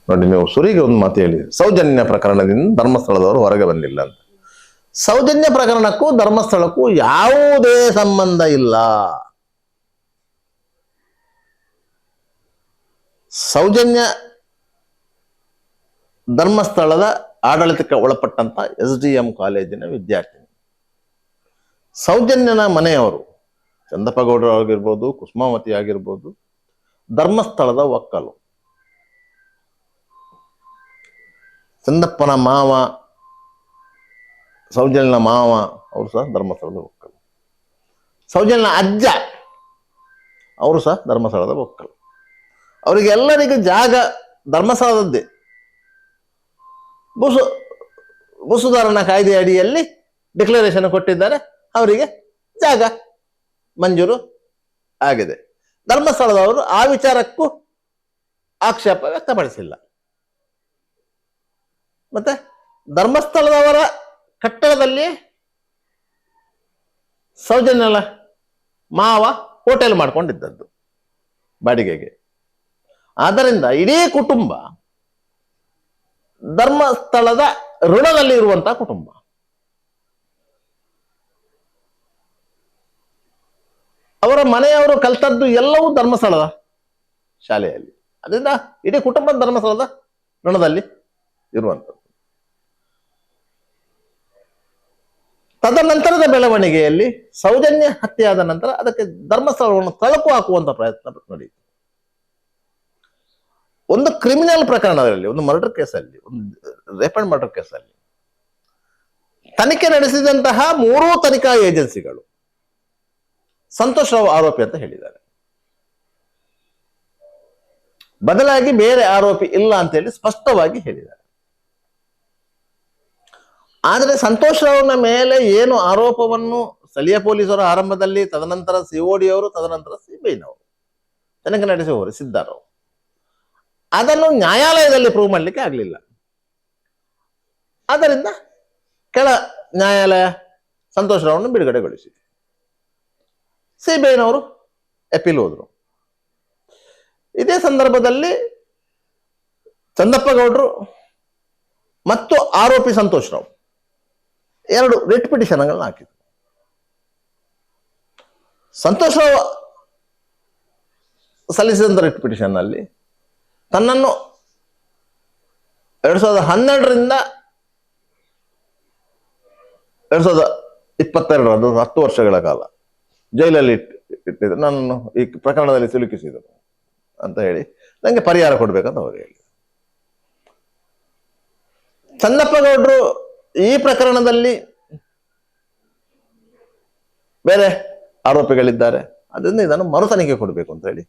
ನೋಡಿ, ನೀವು ಸುರಿಗೆ ಒಂದು ಮಾತು ಹೇಳಿ, ಸೌಜನ್ಯ ಪ್ರಕರಣದಿಂದ ಧರ್ಮಸ್ಥಳದವರು ಹೊರಗೆ ಬಂದಿಲ್ಲ ಅಂತ. ಸೌಜನ್ಯ ಪ್ರಕರಣಕ್ಕೂ ಧರ್ಮಸ್ಥಳಕ್ಕೂ ಯಾವುದೇ ಸಂಬಂಧ ಇಲ್ಲ. ಸೌಜನ್ಯ ಧರ್ಮಸ್ಥಳದ ಆಡಳಿತಕ್ಕೆ ಒಳಪಟ್ಟಂತ SDM ಕಾಲೇಜಿನ ವಿದ್ಯಾರ್ಥಿನಿ. ಸೌಜನ್ಯನ ಮನೆಯವರು ಚಂದಪ್ಪ ಗೌಡರು ಆಗಿರ್ಬೋದು, ಕುಸುಮಾವತಿ ಆಗಿರ್ಬೋದು, ಧರ್ಮಸ್ಥಳದ ಒಕ್ಕಲು. ಚಂದಪ್ಪನ ಮಾವ, ಸೌಜನ್ಯನ ಮಾವ ಅವರು ಸಹ ಧರ್ಮಸ್ಥಳದ ಒಕ್ಕಲು. ಸೌಜನ್ಯನ ಅಜ್ಜ ಅವರು ಸಹ ಧರ್ಮಸ್ಥಳದ ಒಕ್ಕಲು. ಅವರಿಗೆ ಎಲ್ಲರಿಗೂ ಜಾಗ ಧರ್ಮಸ್ಥಳದದ್ದೇ. ಭೂಸುಧಾರಣಾ ಕಾಯ್ದೆ ಅಡಿಯಲ್ಲಿ ಡಿಕ್ಲರೇಷನ್ ಕೊಟ್ಟಿದ್ದಾರೆ, ಅವರಿಗೆ ಜಾಗ ಮಂಜೂರು ಆಗಿದೆ. ಧರ್ಮಸ್ಥಳದವರು ಆ ವಿಚಾರಕ್ಕೂ ಆಕ್ಷೇಪ ವ್ಯಕ್ತಪಡಿಸಿಲ್ಲ. ಮತ್ತೆ ಧರ್ಮಸ್ಥಳದವರ ಕಟ್ಟಡದಲ್ಲಿ ಸೌಜನ್ಯನ ಮಾವ ಹೋಟೆಲ್ ಮಾಡ್ಕೊಂಡಿದ್ದದ್ದು ಬಾಡಿಗೆಗೆ. ಆದ್ದರಿಂದ ಇಡೀ ಕುಟುಂಬ ಧರ್ಮಸ್ಥಳದ ಋಣದಲ್ಲಿ ಇರುವಂತಹ ಕುಟುಂಬ. ಅವರ ಮನೆಯವರು ಕಲ್ತದ್ದು ಎಲ್ಲವೂ ಧರ್ಮಸ್ಥಳದ ಶಾಲೆಯಲ್ಲಿ. ಅದರಿಂದ ಇಡೀ ಕುಟುಂಬ ಧರ್ಮಸ್ಥಳದ ಋಣದಲ್ಲಿ ಇರುವಂಥದ್ದು. ತದನಂತರದ ಬೆಳವಣಿಗೆಯಲ್ಲಿ ಸೌಜನ್ಯ ಹತ್ಯೆಯಾದ ನಂತರ ಅದಕ್ಕೆ ಧರ್ಮಸ್ಥಳವನ್ನು ತಳಕು ಹಾಕುವಂತ ಪ್ರಯತ್ನ ನಡೆಯಿತು. ಒಂದು ಕ್ರಿಮಿನಲ್ ಪ್ರಕರಣದಲ್ಲಿ, ಒಂದು ಮರ್ಡರ್ ಕೇಸಲ್ಲಿ, ಒಂದು ರೇಪ್ ಅಂಡ್ ಮರ್ಡರ್ ಕೇಸಲ್ಲಿ ತನಿಖೆ ನಡೆಸಿದಂತಹ 3 ತನಿಖಾ ಏಜೆನ್ಸಿಗಳು ಸಂತೋಷ್ ರಾವ್ ಆರೋಪಿ ಅಂತ ಹೇಳಿದ್ದಾರೆ. ಬದಲಾಗಿ ಬೇರೆ ಆರೋಪಿ ಇಲ್ಲ ಅಂತ ಹೇಳಿ ಸ್ಪಷ್ಟವಾಗಿ ಹೇಳಿದ್ದಾರೆ. ಆದರೆ ಸಂತೋಷ್ ರಾವ್ನ ಮೇಲೆ ಏನು ಆರೋಪವನ್ನು ಸ್ಥಳೀಯ ಪೊಲೀಸರು ಆರಂಭದಲ್ಲಿ, ತದನಂತರ COD ಅವರು, ತದನಂತರ CBIನವರು ತನಿಖೆ ನಡೆಸಿ ಹೊರಿಸಿದ್ದಾರೆ. ಅದನ್ನು ನ್ಯಾಯಾಲಯದಲ್ಲಿ ಪ್ರೂವ್ ಮಾಡಲಿಕ್ಕೆ ಆಗಲಿಲ್ಲ. ಆದ್ದರಿಂದ ಕೆಳ ನ್ಯಾಯಾಲಯ ಸಂತೋಷ್ ರಾವ್ನ ಬಿಡುಗಡೆಗೊಳಿಸಿದೆ. CBIನವರು ಅಪೀಲ್ ಹೋದ್ರು. ಇದೇ ಸಂದರ್ಭದಲ್ಲಿ ಚಂದಪ್ಪ ಗೌಡರು ಮತ್ತು ಆರೋಪಿ ಸಂತೋಷ್ ರಾವ್ 2 ರಿಟ್ ಪಿಟಿಷನ್ಗಳನ್ನ ಹಾಕಿದ್ರು. ಸಂತೋಷ್ ರಾವ್ ಸಲ್ಲಿಸಿದಂತ ರಿಟ್ ಪಿಟಿಷನ್ ನಲ್ಲಿ ತನ್ನನ್ನು 2012ರಿಂದ 2022 ಅದು 10 ವರ್ಷಗಳ ಕಾಲ ಜೈಲಲ್ಲಿ ಇಟ್ಟಿದ್ರು, ನನ್ನನ್ನು ಈ ಪ್ರಕರಣದಲ್ಲಿ ಸಿಲುಕಿಸಿದರು ಅಂತ ಹೇಳಿ ನನಗೆ ಪರಿಹಾರ ಕೊಡ್ಬೇಕಂತ ಅವರು ಹೇಳಿ. ಚಂದಪ್ಪ ಗೌಡರು ಈ ಪ್ರಕರಣದಲ್ಲಿ ಬೇರೆ ಆರೋಪಿಗಳಿದ್ದಾರೆ, ಅದರಿಂದ ಇದನ್ನು ಮರು ತನಿಖೆ ಕೊಡಬೇಕು ಅಂತ ಹೇಳಿ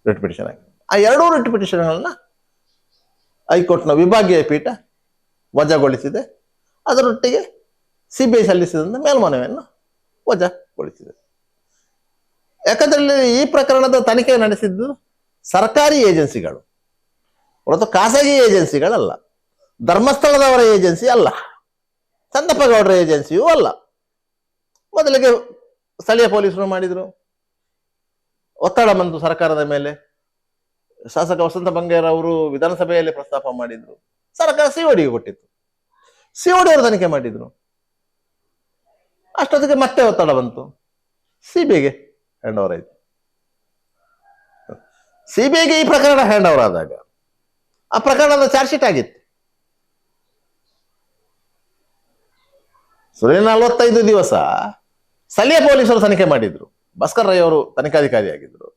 ರಿಟ್ ಪಿಟಿಷನ್ ಆಗಿದೆ. ಆ 2 ರಿಟ್ ಪಿಟಿಷನ್ಗಳನ್ನ ಹೈಕೋರ್ಟ್ನ ವಿಭಾಗೀಯ ಪೀಠ ವಜಾಗೊಳಿಸಿದೆ. ಅದರೊಟ್ಟಿಗೆ CBI ಸಲ್ಲಿಸಿದಂತ ಮೇಲ್ಮನವಿಯನ್ನು ವಜಾಗೊಳಿಸಿದೆ. ಯಾಕಂದ್ರೆ ಈ ಪ್ರಕರಣದ ತನಿಖೆ ನಡೆಸಿದ್ದು ಸರ್ಕಾರಿ ಏಜೆನ್ಸಿಗಳು ಹೊರತು ಖಾಸಗಿ ಏಜೆನ್ಸಿಗಳಲ್ಲ. ಧರ್ಮಸ್ಥಳದವರ ಏಜೆನ್ಸಿ ಅಲ್ಲ, ಚಂದಪ್ಪ ಗೌಡರ ಏಜೆನ್ಸಿಯೂ ಅಲ್ಲ. ಮೊದಲಿಗೆ ಸ್ಥಳೀಯ ಪೊಲೀಸರು ಮಾಡಿದ್ರು, ಒತ್ತಡ ಬಂತು ಸರ್ಕಾರದ ಮೇಲೆ. ಶಾಸಕ ವಸಂತ ಬಂಗೇರ್ ಅವರು ವಿಧಾನಸಭೆಯಲ್ಲಿ ಪ್ರಸ್ತಾಪ ಮಾಡಿದ್ರು, ಸರ್ಕಾರ CODಗೆ ಕೊಟ್ಟಿತ್ತು, COD ಅವರು ತನಿಖೆ ಮಾಡಿದ್ರು. ಅಷ್ಟೊತ್ತಿಗೆ ಮತ್ತೆ ಒತ್ತಡ ಬಂತು, CBIಗೆ ಹ್ಯಾಂಡ್ ಓವರ್ ಆಯ್ತು. CBIಗೆ ಈ ಪ್ರಕರಣ ಹ್ಯಾಂಡ್ ಓವರ್ ಆದಾಗ ಆ ಪ್ರಕರಣದ ಚಾರ್ಜ್ ಶೀಟ್ ಆಗಿತ್ತು. 45 ದಿವಸ ಸ್ಥಳೀಯ ಪೊಲೀಸರು ತನಿಖೆ ಮಾಡಿದ್ರು. ಭಾಸ್ಕರ್ ರೈ ಅವರು ತನಿಖಾಧಿಕಾರಿ ಆಗಿದ್ರು,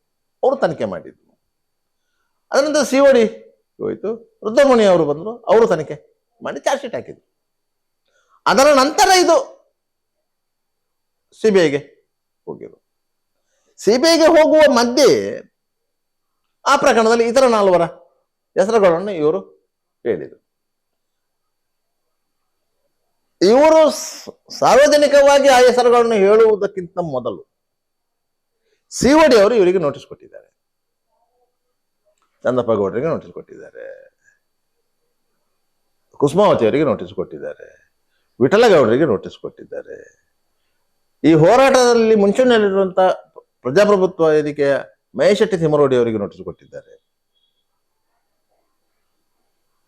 ಅವರು ತನಿಖೆ ಮಾಡಿದ್ರು. ಅದನಂತರ COD ಹೋಯ್ತು, ರುದ್ರಮುನಿ ಅವರು ಬಂದರು, ಅವರು ತನಿಖೆ ಮಾಡಿ ಚಾರ್ಜ್ ಶೀಟ್ ಹಾಕಿದ್ರು. ಅದರ ನಂತರ ಇದು CBIಗೆ ಹೋಗಿದ್ರು. CBIಗೆ ಹೋಗುವ ಮಧ್ಯೆ ಆ ಪ್ರಕರಣದಲ್ಲಿ ಇತರ 4 ಹೆಸರುಗಳನ್ನು ಇವರು ಹೇಳಿದರು. ಇವರು ಸಾರ್ವಜನಿಕವಾಗಿ ಆ ಹೆಸರುಗಳನ್ನು ಹೇಳುವುದಕ್ಕಿಂತ ಮೊದಲು COD ಅವರು ಇವರಿಗೆ ನೋಟಿಸ್ ಕೊಟ್ಟಿದ್ದಾರೆ, ಚಂದಪ್ಪ ಗೌಡರಿಗೆ ನೋಟಿಸ್ ಕೊಟ್ಟಿದ್ದಾರೆ, ಕುಸುಮಾವತಿ ಅವರಿಗೆ ನೋಟಿಸ್ ಕೊಟ್ಟಿದ್ದಾರೆ, ವಿಠಲಗೌಡರಿಗೆ ನೋಟಿಸ್ ಕೊಟ್ಟಿದ್ದಾರೆ. ಈ ಹೋರಾಟದಲ್ಲಿ ಮುಂಚೂಣಿಯಲ್ಲಿರುವಂತಹ ಪ್ರಜಾಪ್ರಭುತ್ವ ವೇದಿಕೆಯ ಮಹೇಶ್ ಶೆಟ್ಟಿ ತಿಮ್ಮರೋಡಿ ಅವರಿಗೆ ನೋಟಿಸ್ ಕೊಟ್ಟಿದ್ದಾರೆ.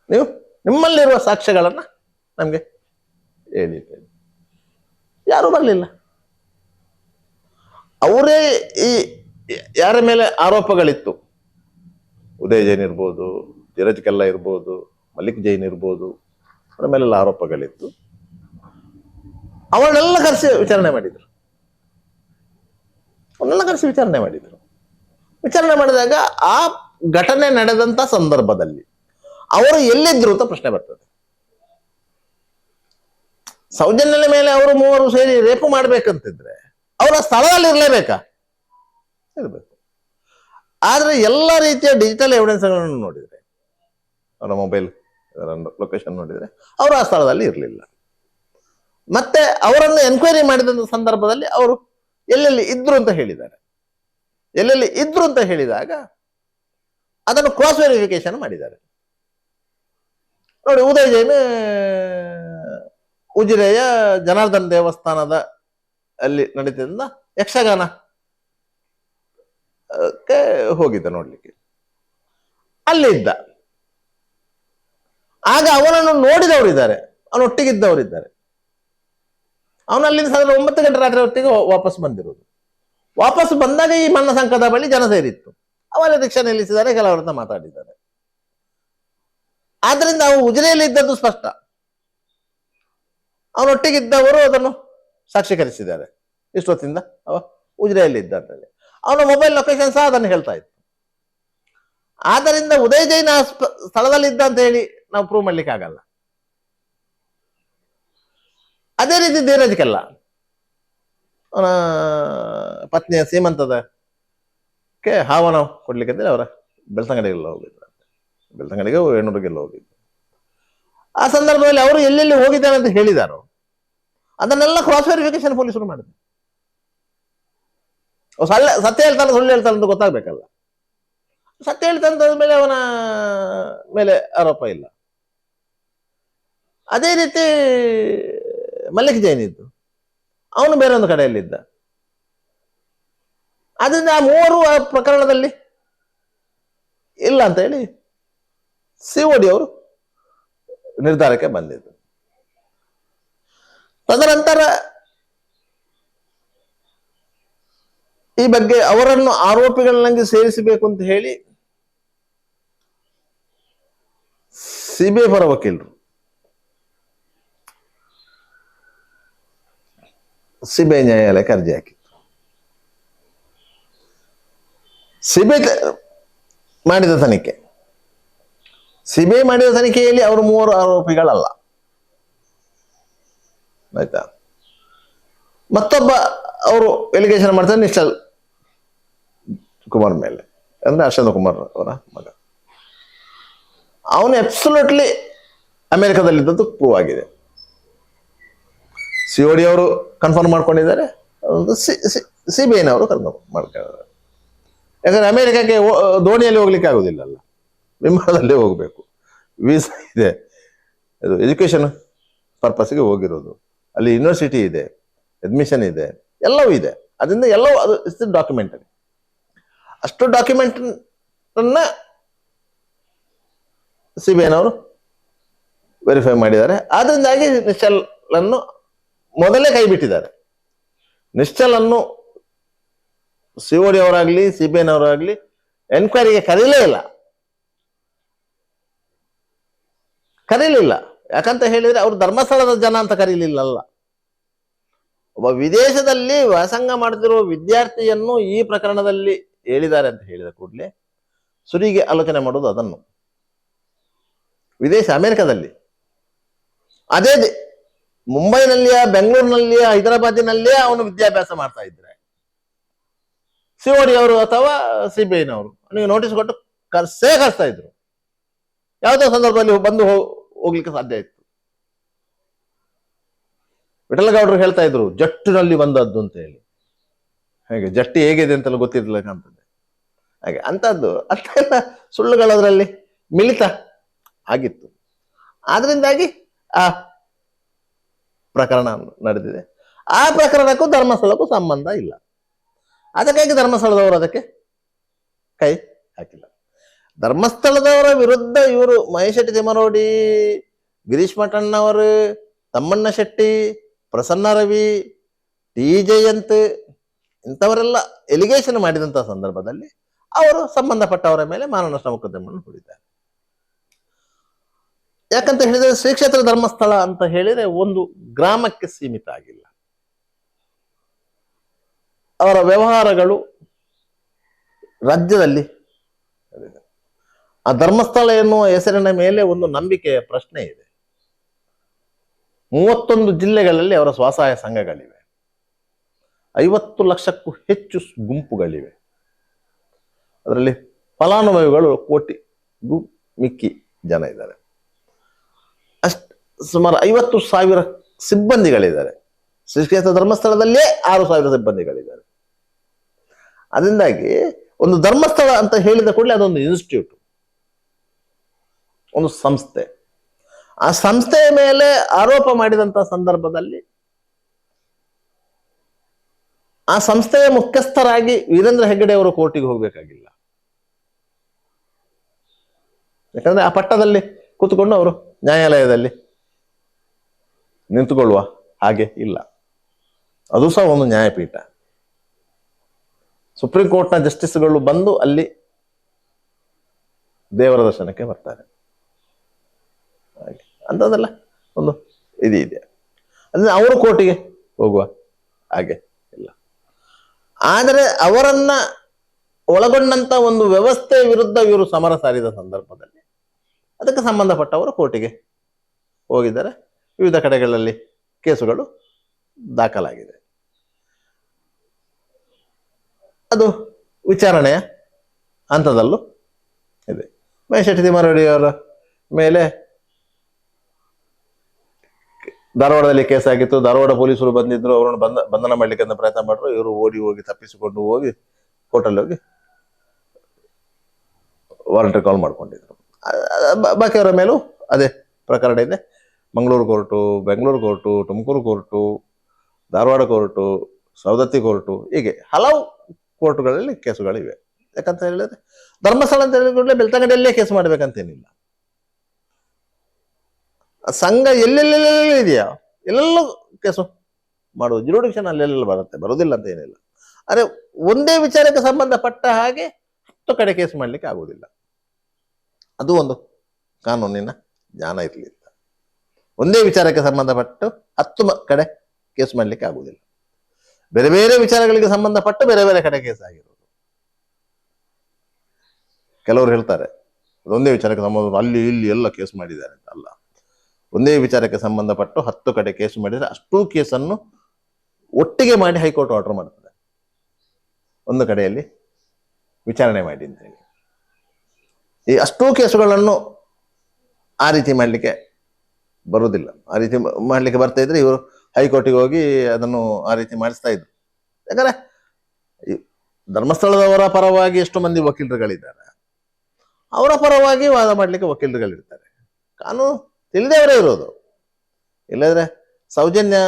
ನೀವು ನಿಮ್ಮಲ್ಲಿರುವ ಸಾಕ್ಷ್ಯಗಳನ್ನ ನಮಗೆ ಹೇಳಿ. ಯಾರೂ ಬರಲಿಲ್ಲ. ಅವರೇ ಈ ಯಾರ ಮೇಲೆ ಆರೋಪಗಳಿತ್ತು, ಉದಯ್ ಜೈನ್ ಇರ್ಬೋದು, ಧೀರಜ್ ಕೆಲ್ಲ ಇರ್ಬೋದು, ಮಲ್ಲಿಕ್ ಜೈನ್ ಇರ್ಬೋದು, ಅವರ ಮೇಲೆಲ್ಲ ಆರೋಪಗಳಿತ್ತು. ಅವರನ್ನೆಲ್ಲ ಕರೆಸಿ ವಿಚಾರಣೆ ಮಾಡಿದ್ರು. ಅವನ್ನೆಲ್ಲ ಕರೆಸಿ ವಿಚಾರಣೆ ಮಾಡಿದ್ರು. ವಿಚಾರಣೆ ಮಾಡಿದಾಗ ಆ ಘಟನೆ ನಡೆದಂತ ಸಂದರ್ಭದಲ್ಲಿ ಅವರು ಎಲ್ಲಿದ್ರು ಅಂತ ಪ್ರಶ್ನೆ ಬರ್ತದೆ. ಸೌಜನ್ಯನ ಮೇಲೆ ಅವರು ಮೂವರು ಸೇರಿ ರೇಪು ಮಾಡ್ಬೇಕಂತಿದ್ರೆ ಅವರ ಸ್ಥಳದಲ್ಲಿ ಇರಲೇಬೇಕಾ? ಇರಬೇಕು. ಆದ್ರೆ ಎಲ್ಲ ರೀತಿಯ ಡಿಜಿಟಲ್ ಎವಿಡೆನ್ಸ್ಗಳನ್ನು ನೋಡಿದ್ರೆ, ಅವರ ಮೊಬೈಲ್ ಲೊಕೇಶನ್ ನೋಡಿದ್ರೆ ಅವರು ಆ ಸ್ಥಳದಲ್ಲಿ ಇರಲಿಲ್ಲ. ಮತ್ತೆ ಅವರನ್ನು ಎನ್ಕ್ವೈರಿ ಮಾಡಿದ ಸಂದರ್ಭದಲ್ಲಿ ಅವರು ಎಲ್ಲೆಲ್ಲಿ ಇದ್ರು ಅಂತ ಹೇಳಿದ್ದಾರೆ. ಎಲ್ಲೆಲ್ಲಿ ಇದ್ರು ಅಂತ ಹೇಳಿದಾಗ ಅದನ್ನು ಕ್ರಾಸ್ ವೆರಿಫಿಕೇಶನ್ ಮಾಡಿದ್ದಾರೆ. ನೋಡಿ, ಉದಯ್ ಜೈನ್ ಉಜಿರೆಯ ಜನಾರ್ದನ್ ದೇವಸ್ಥಾನದ ಅಲ್ಲಿ ನಡೀತಿದ್ದ ಯಕ್ಷಗಾನ ಹೋಗಿದ್ದ ನೋಡ್ಲಿಕ್ಕೆ. ಅಲ್ಲಿ ಇದ್ದ. ಆಗ ಅವನನ್ನು ನೋಡಿದವರಿದ್ದಾರೆ, ಅವನೊಟ್ಟಿಗಿದ್ದವರಿದ್ದಾರೆ. ಅವನು ಅಲ್ಲಿಂದ 9 ಗಂಟೆ ರಾತ್ರಿ ಹೊತ್ತಿಗೆ ವಾಪಸ್ ಬಂದಿರೋದು. ವಾಪಸ್ ಬಂದಾಗ ಈ ಮನ್ನ ಸಂಕದ ಬಳಿ ಜನ ಸೇರಿತ್ತು. ಅವರ ರಿಕ್ಷಾ ನಿಲ್ಲಿಸಿದ್ದಾರೆ, ಕೆಲವರನ್ನ ಮಾತಾಡಿದ್ದಾರೆ. ಆದ್ರಿಂದ ಅವು ಉಜಿರೆಯಲ್ಲಿ ಇದ್ದದ್ದು ಸ್ಪಷ್ಟ. ಅವನೊಟ್ಟಿಗಿದ್ದವರು ಅದನ್ನು ಸಾಕ್ಷೀಕರಿಸಿದ್ದಾರೆ. ಇಷ್ಟೊತ್ತಿಂದ ಅವ ಉಜಿರೆಯಲ್ಲಿ ಇದ್ದ ಅಂತೇಳಿ ಅವನ ಮೊಬೈಲ್ ಲೊಕೇಶನ್ ಸಹ ಅದನ್ನು ಹೇಳ್ತಾ ಇತ್ತು. ಆದ್ದರಿಂದ ಉದಯ್ ಜೈನ್ ಸ್ಥಳದಲ್ಲಿ ಇದ್ದ ಅಂತ ಹೇಳಿ ನಾವು ಪ್ರೂವ್ ಮಾಡ್ಲಿಕ್ಕೆ ಆಗಲ್ಲ. ಅದೇ ರೀತಿ ಧೀರಜ್ ಕೆಲ್ಲ ಅವನ ಪತ್ನಿಯ ಸೀಮಂತದಕ್ಕೆ ಹಾವನ ಕೊಡ್ಲಿಕ್ಕೆ ಅಂತೇಳಿ ಅವರ ಬೆಳ್ತಂಗಡಿಗೆಲ್ಲ ಹೋಗಿದ್ರು. ಬೆಳ್ತಂಗಡಿಗೆ ಹೆಣ್ಣೂರಿಗೆಲ್ಲ ಹೋಗಿದ್ರು. ಆ ಸಂದರ್ಭದಲ್ಲಿ ಅವರು ಎಲ್ಲೆಲ್ಲಿ ಹೋಗಿದ್ದಾನೆ ಅಂತ ಹೇಳಿದಾರೋ ಅದನ್ನೆಲ್ಲ ಕ್ರಾಸ್ ವೆರಿಫಿಕೇಶನ್ ಪೊಲೀಸರು ಮಾಡಿದ್ರು. ಸತ್ಯ ಹೇಳ್ತಾನೆ ಸುಳ್ಳು ಹೇಳ್ತಾನೆ ಅಂತ ಗೊತ್ತಾಗ್ಬೇಕಲ್ಲ. ಸತ್ಯ ಹೇಳ್ತಾನೆ ಮೇಲೆ ಅವನ ಮೇಲೆ ಆರೋಪ ಇಲ್ಲ. ಅದೇ ರೀತಿ ಮಲ್ಲಿಕ್ ಜೈನ್ ಇದ್ದು ಅವನು ಬೇರೆ ಒಂದು ಕಡೆಯಲ್ಲಿದ್ದ. ಅದರಿಂದ ಆ ಮೂವರು ಆ ಪ್ರಕರಣದಲ್ಲಿ ಇಲ್ಲ ಅಂತ ಹೇಳಿ COD ಅವರು ನಿರ್ಧಾರಕ್ಕೆ ಬಂದಿದ್ದು. ತದನಂತರ ಈ ಬಗ್ಗೆ ಅವರನ್ನು ಆರೋಪಿಗಳನ್ನಾಗಿ ಸೇರಿಸಬೇಕು ಅಂತ ಹೇಳಿ CBI ಪರ ವಕೀಲರು CBI ನ್ಯಾಯಾಲಯಕ್ಕೆ ಅರ್ಜಿ ಹಾಕಿತ್ತು. CBI ಮಾಡಿದ ತನಿಖೆಯಲ್ಲಿ ಅವರು ಮೂವರು ಆರೋಪಿಗಳಲ್ಲ, ಆಯ್ತಾ. ಮತ್ತೊಬ್ಬ ಅವರು ಎಲಿಗೇಷನ್ ಮಾಡ್ತಾರೆ ನಿಶ್ಚಲ್ ಕುಮಾರ್ ಮೇಲೆ, ಅಂದ್ರೆ ಅರ್ಷದ್ ಕುಮಾರ್ ಅವರ ಮಗ. ಅವನು ಅಬ್ಸಲ್ಯೂಟ್ಲಿ ಅಮೆರಿಕದಲ್ಲಿದ್ದದ್ದು ಪ್ರೂವ್ ಆಗಿದೆ. COD ಅವರು ಕನ್ಫರ್ಮ್ ಮಾಡ್ಕೊಂಡಿದ್ದಾರೆ, CBIನವರು ಕನ್ಫರ್ಮ್ ಮಾಡ್ಕೊಂಡಿದ್ದಾರೆ. ಯಾಕಂದ್ರೆ ಅಮೆರಿಕಕ್ಕೆ ದೋಣಿಯಲ್ಲಿ ಹೋಗ್ಲಿಕ್ಕೆ ಆಗುದಿಲ್ಲಲ್ಲ, ವಿಮಾನದಲ್ಲೇ ಹೋಗ್ಬೇಕು. ವೀಸಾ ಇದೆ, ಅದು ಎಜುಕೇಶನ್ ಪರ್ಪಸ್ಗೆ ಹೋಗಿರೋದು. ಅಲ್ಲಿ ಯೂನಿವರ್ಸಿಟಿ ಇದೆ, ಅಡ್ಮಿಷನ್ ಇದೆ, ಎಲ್ಲವೂ ಇದೆ. ಅದರಿಂದ ಎಲ್ಲವೂ ಅದು ಇಷ್ಟು ಡಾಕ್ಯುಮೆಂಟರಿ. ಅಷ್ಟು ಡಾಕ್ಯುಮೆಂಟ್ ಅನ್ನ CBIನವರು ವೆರಿಫೈ ಮಾಡಿದ್ದಾರೆ. ಆದ್ರಿಂದಾಗಿ ನಿಶ್ಚಲ್ ಅನ್ನು ಮೊದಲೇ ಕೈ ಬಿಟ್ಟಿದ್ದಾರೆ. ನಿಶ್ಚಲ್ ಅನ್ನು COD ಅವರಾಗ್ಲಿ CBIನವರಾಗ್ಲಿ ಎನ್ಕ್ವೈರಿಗೆ ಕರೀಲಿಲ್ಲ. ಯಾಕಂತ ಹೇಳಿದ್ರೆ ಅವರು ಧರ್ಮಸ್ಥಳದ ಜನ ಅಂತ ಕರೀಲಿಲ್ಲಲ್ಲ. ಒಬ್ಬ ವಿದೇಶದಲ್ಲಿ ವ್ಯಾಸಂಗ ಮಾಡುತ್ತಿರುವ ವಿದ್ಯಾರ್ಥಿಯನ್ನು ಈ ಪ್ರಕರಣದಲ್ಲಿ ಹೇಳಿದ್ದಾರೆ ಅಂತ ಹೇಳಿದ ಕೂಡಲೇ ಸುರಿಗೆ ಆಲೋಚನೆ ಮಾಡೋದು ಅದನ್ನು. ವಿದೇಶ ಅಮೆರಿಕದಲ್ಲಿ, ಅದೇ ಮುಂಬೈನಲ್ಲಿಯ, ಬೆಂಗಳೂರಿನಲ್ಲಿಯ, ಹೈದರಾಬಾದಿನಲ್ಲಿಯೇ ಅವನು ವಿದ್ಯಾಭ್ಯಾಸ ಮಾಡ್ತಾ ಇದ್ರೆ COD ಅವರು ಅಥವಾ CBIನವರು ನೀವು ನೋಟಿಸ್ ಕೊಟ್ಟು ಕರ್ಸ್ತಾ ಇದ್ರು. ಯಾವುದೋ ಸಂದರ್ಭದಲ್ಲಿ ಬಂದು ಹೋಗ್ಲಿಕ್ಕೆ ಸಾಧ್ಯ ಇತ್ತು. ವಿಠಲಗೌಡರು ಹೇಳ್ತಾ ಇದ್ರು ಜಟ್ಟಿನಲ್ಲಿ ಬಂದದ್ದು ಅಂತ ಹೇಳಿ. ಹಾಗೆ ಜಟ್ಟಿ ಹೇಗಿದೆ ಅಂತೆಲ್ಲ ಗೊತ್ತಿರ್ಲಿಲ್ಲ ಅಂತದ್ದು. ಹಾಗೆ ಅಂತದ್ದು ಅಂತೆಲ್ಲ ಸುಳ್ಳುಗಳದ್ರಲ್ಲಿ ಮಿಳಿತ ಆಗಿತ್ತು. ಆದ್ರಿಂದಾಗಿ ಆ ಪ್ರಕರಣ ನಡೆದಿದೆ. ಆ ಪ್ರಕರಣಕ್ಕೂ ಧರ್ಮಸ್ಥಳಕ್ಕೂ ಸಂಬಂಧ ಇಲ್ಲ. ಅದಕ್ಕಾಗಿ ಧರ್ಮಸ್ಥಳದವರು ಅದಕ್ಕೆ ಕೈ ಹಾಕಿಲ್ಲ. ಧರ್ಮಸ್ಥಳದವರ ವಿರುದ್ಧ ಇವರು ಮಹೇಶ್ ಶೆಟ್ಟಿ ತಿಮ್ಮರೋಡಿ, ಗಿರೀಶ್ ಮಠಣ್ಣವರು, ತಮ್ಮಣ್ಣ ಶೆಟ್ಟಿ, ಪ್ರಸನ್ನ ರವಿ, ಟಿ ಜಯಂತ್ ಇಂಥವರೆಲ್ಲ ಎಲಿಗೇಷನ್ ಮಾಡಿದಂತಹ ಸಂದರ್ಭದಲ್ಲಿ ಅವರು ಸಂಬಂಧಪಟ್ಟವರ ಮೇಲೆ ಮಾನನಷ್ಟ ಮೊಕದ್ದಮೆಯನ್ನು ಹೂಡಿದ್ದಾರೆ. ಯಾಕಂತ ಹೇಳಿದ್ರೆ ಶ್ರೀ ಕ್ಷೇತ್ರ ಧರ್ಮಸ್ಥಳ ಅಂತ ಹೇಳಿದ್ರೆ ಒಂದು ಗ್ರಾಮಕ್ಕೆ ಸೀಮಿತ ಆಗಿಲ್ಲ. ಅವರ ವ್ಯವಹಾರಗಳು ರಾಜ್ಯದಲ್ಲಿ, ಆ ಧರ್ಮಸ್ಥಳ ಎನ್ನುವ ಹೆಸರಿನ ಮೇಲೆ ಒಂದು ನಂಬಿಕೆಯ ಪ್ರಶ್ನೆ ಇದೆ. 31 ಜಿಲ್ಲೆಗಳಲ್ಲಿ ಅವರ ಸ್ವಸಹಾಯ ಸಂಘಗಳಿವೆ, 50 ಲಕ್ಷಕ್ಕೂ ಹೆಚ್ಚು ಗುಂಪುಗಳಿವೆ. ಅದರಲ್ಲಿ ಫಲಾನುಭವಿಗಳು ಕೋಟಿಗೂ ಮಿಕ್ಕಿ ಜನ ಇದ್ದಾರೆ. ಸುಮಾರು 50,000 ಸಿಬ್ಬಂದಿಗಳಿದ್ದಾರೆ. ಶ್ರೀ ಕ್ಷೇತ್ರ ಧರ್ಮಸ್ಥಳದಲ್ಲೇ 6,000 ಸಿಬ್ಬಂದಿಗಳಿದ್ದಾರೆ. ಅದರಿಂದಾಗಿ ಒಂದು ಧರ್ಮಸ್ಥಳ ಅಂತ ಹೇಳಿದ ಕೂಡಲೇ ಅದೊಂದು ಇನ್ಸ್ಟಿಟ್ಯೂಟ್, ಒಂದು ಸಂಸ್ಥೆ. ಆ ಸಂಸ್ಥೆಯ ಮೇಲೆ ಆರೋಪ ಮಾಡಿದಂತಹ ಸಂದರ್ಭದಲ್ಲಿ ಆ ಸಂಸ್ಥೆಯ ಮುಖ್ಯಸ್ಥರಾಗಿ ವೀರೇಂದ್ರ ಹೆಗ್ಗಡೆ ಅವರು ಕೋರ್ಟಿಗೆ ಹೋಗ್ಬೇಕಾಗಿಲ್ಲ. ಯಾಕಂದ್ರೆ ಆ ಪಟ್ಟದಲ್ಲಿ ಕೂತ್ಕೊಂಡು ಅವರು ನ್ಯಾಯಾಲಯದಲ್ಲಿ ನಿಂತುಕೊಳ್ಳುವ ಹಾಗೆ ಇಲ್ಲ. ಅದು ಸಹ ಒಂದು ನ್ಯಾಯಪೀಠ. ಸುಪ್ರೀಂ ಕೋರ್ಟ್ನ ಜಸ್ಟಿಸ್ಗಳು ಬಂದು ಅಲ್ಲಿ ದೇವರ ದರ್ಶನಕ್ಕೆ ಬರ್ತಾರೆ. ಹಾಗೆ ಅಂಥದ್ದೆಲ್ಲ ಒಂದು ಇದೆ. ಅಂದ್ರೆ ಅವರು ಕೋರ್ಟಿಗೆ ಹೋಗುವ ಹಾಗೆ ಇಲ್ಲ. ಆದರೆ ಅವರನ್ನ ಒಳಗೊಂಡಂತ ಒಂದು ವ್ಯವಸ್ಥೆಯ ವಿರುದ್ಧ ಇವರು ಸಮರ ಸಾರಿದ ಸಂದರ್ಭದಲ್ಲಿ ಅದಕ್ಕೆ ಸಂಬಂಧಪಟ್ಟವರು ಕೋರ್ಟಿಗೆ ಹೋಗಿದ್ದಾರೆ. ವಿವಿಧ ಕಡೆಗಳಲ್ಲಿ ಕೇಸುಗಳು ದಾಖಲಾಗಿದೆ. ಅದು ವಿಚಾರಣೆಯ ಹಂತದಲ್ಲೂ ಇದೆ. ಮಹೇಶ್ ಶೆಟ್ಟಿ ತಿಮ್ಮರೋಡಿ ಅವರ ಮೇಲೆ ಧಾರವಾಡದಲ್ಲಿ ಕೇಸ್ ಆಗಿತ್ತು. ಧಾರವಾಡ ಪೊಲೀಸರು ಬಂದಿದ್ರು, ಅವರನ್ನು ಬಂಧನ ಮಾಡ್ಲಿಕ್ಕೆ ಅಂತ ಪ್ರಯತ್ನ ಮಾಡಿದ್ರು. ಇವರು ಓಡಿ ಹೋಗಿ ತಪ್ಪಿಸಿಕೊಂಡು ಹೋಗಿ ಕೋರ್ಟಲ್ಲಿ ಹೋಗಿ ವಾರಂಟರಿ ಕಾಲ್ ಮಾಡ್ಕೊಂಡಿದ್ರು. ಬಾಕಿಯವರ ಮೇಲೂ ಅದೇ ಪ್ರಕರಣ ಇದೆ. Mangaluru court, Bengaluru court, Tumakuru court, Dharwad court, Savadatti court, ಹೀಗೆ ಹಲವು ಕೋರ್ಟುಗಳಲ್ಲಿ ಕೇಸುಗಳಿವೆ. ಯಾಕಂತ ಹೇಳಿದ್ರೆ ಧರ್ಮಸ್ಥಳ ಅಂತ ಹೇಳಿದ್ರೆ ಬೆಳ್ತಂಗಡಿಯಲ್ಲೇ ಕೇಸು ಮಾಡ್ಬೇಕಂತೇನಿಲ್ಲ. ಸಂಘ ಎಲ್ಲೆಲ್ಲೆಲ್ಲ ಇದೆಯಾ ಎಲ್ಲೆಲ್ಲೂ ಕೇಸು ಮಾಡುವುದು, ಜ್ಯುರಿಡಿಕ್ಷನ್ ಅಲ್ಲೆಲ್ಲ ಬರುವುದಿಲ್ಲ ಅಂತ ಏನಿಲ್ಲ. ಆದರೆ ಒಂದೇ ವಿಚಾರಕ್ಕೆ ಸಂಬಂಧಪಟ್ಟ ಹಾಗೆ 10 ಕಡೆ ಕೇಸು ಮಾಡ್ಲಿಕ್ಕೆ ಆಗುವುದಿಲ್ಲ. ಅದು ಒಂದು ಕಾನೂನಿನ ಜ್ಞಾನ ಇರಲಿಲ್ಲ. ಒಂದೇ ವಿಚಾರಕ್ಕೆ ಸಂಬಂಧಪಟ್ಟು 10 ಕಡೆ ಕೇಸ್ ಮಾಡ್ಲಿಕ್ಕೆ ಆಗುವುದಿಲ್ಲ. ಬೇರೆ ಬೇರೆ ವಿಚಾರಗಳಿಗೆ ಸಂಬಂಧಪಟ್ಟು ಬೇರೆ ಬೇರೆ ಕಡೆ ಕೇಸ್ ಆಗಿರೋದು. ಕೆಲವರು ಹೇಳ್ತಾರೆ ಒಂದೇ ವಿಚಾರಕ್ಕೆ ಸಂಬಂಧ ಅಲ್ಲಿ ಇಲ್ಲಿ ಎಲ್ಲ ಕೇಸ್ ಮಾಡಿದ್ದಾರೆ ಅಂತ. ಅಲ್ಲ, ಒಂದೇ ವಿಚಾರಕ್ಕೆ ಸಂಬಂಧಪಟ್ಟು 10 ಕಡೆ ಕೇಸು ಮಾಡಿದರೆ ಅಷ್ಟೂ ಕೇಸನ್ನು ಒಟ್ಟಿಗೆ ಮಾಡಿ ಹೈಕೋರ್ಟ್ ಆರ್ಡರ್ ಮಾಡ್ತದೆ, ಒಂದು ಕಡೆಯಲ್ಲಿ ವಿಚಾರಣೆ ಮಾಡಿ ಅಂತೇಳಿ. ಈ ಅಷ್ಟೂ ಕೇಸುಗಳನ್ನು ಆ ರೀತಿ ಮಾಡಲಿಕ್ಕೆ ಬರುವುದಿಲ್ಲ. ಆ ರೀತಿ ಮಾಡಲಿಕ್ಕೆ ಬರ್ತಾ ಇದ್ರೆ ಇವರು ಹೈಕೋರ್ಟಿಗೆ ಹೋಗಿ ಅದನ್ನು ಆ ರೀತಿ ಮಾಡಿಸ್ತಾ ಇದ್ರು. ಯಾಕಂದ್ರೆ ಧರ್ಮಸ್ಥಳದವರ ಪರವಾಗಿ ಎಷ್ಟು ಮಂದಿ ವಕೀಲರುಗಳಿದ್ದಾರೆ, ಅವರ ಪರವಾಗಿ ವಾದ ಮಾಡಲಿಕ್ಕೆ ವಕೀಲರುಗಳಿರ್ತಾರೆ. ಕಾನೂನು ತಿಳಿದವರೇ ಇರೋದು. ಇಲ್ಲದ್ರೆ ಸೌಜನ್ಯ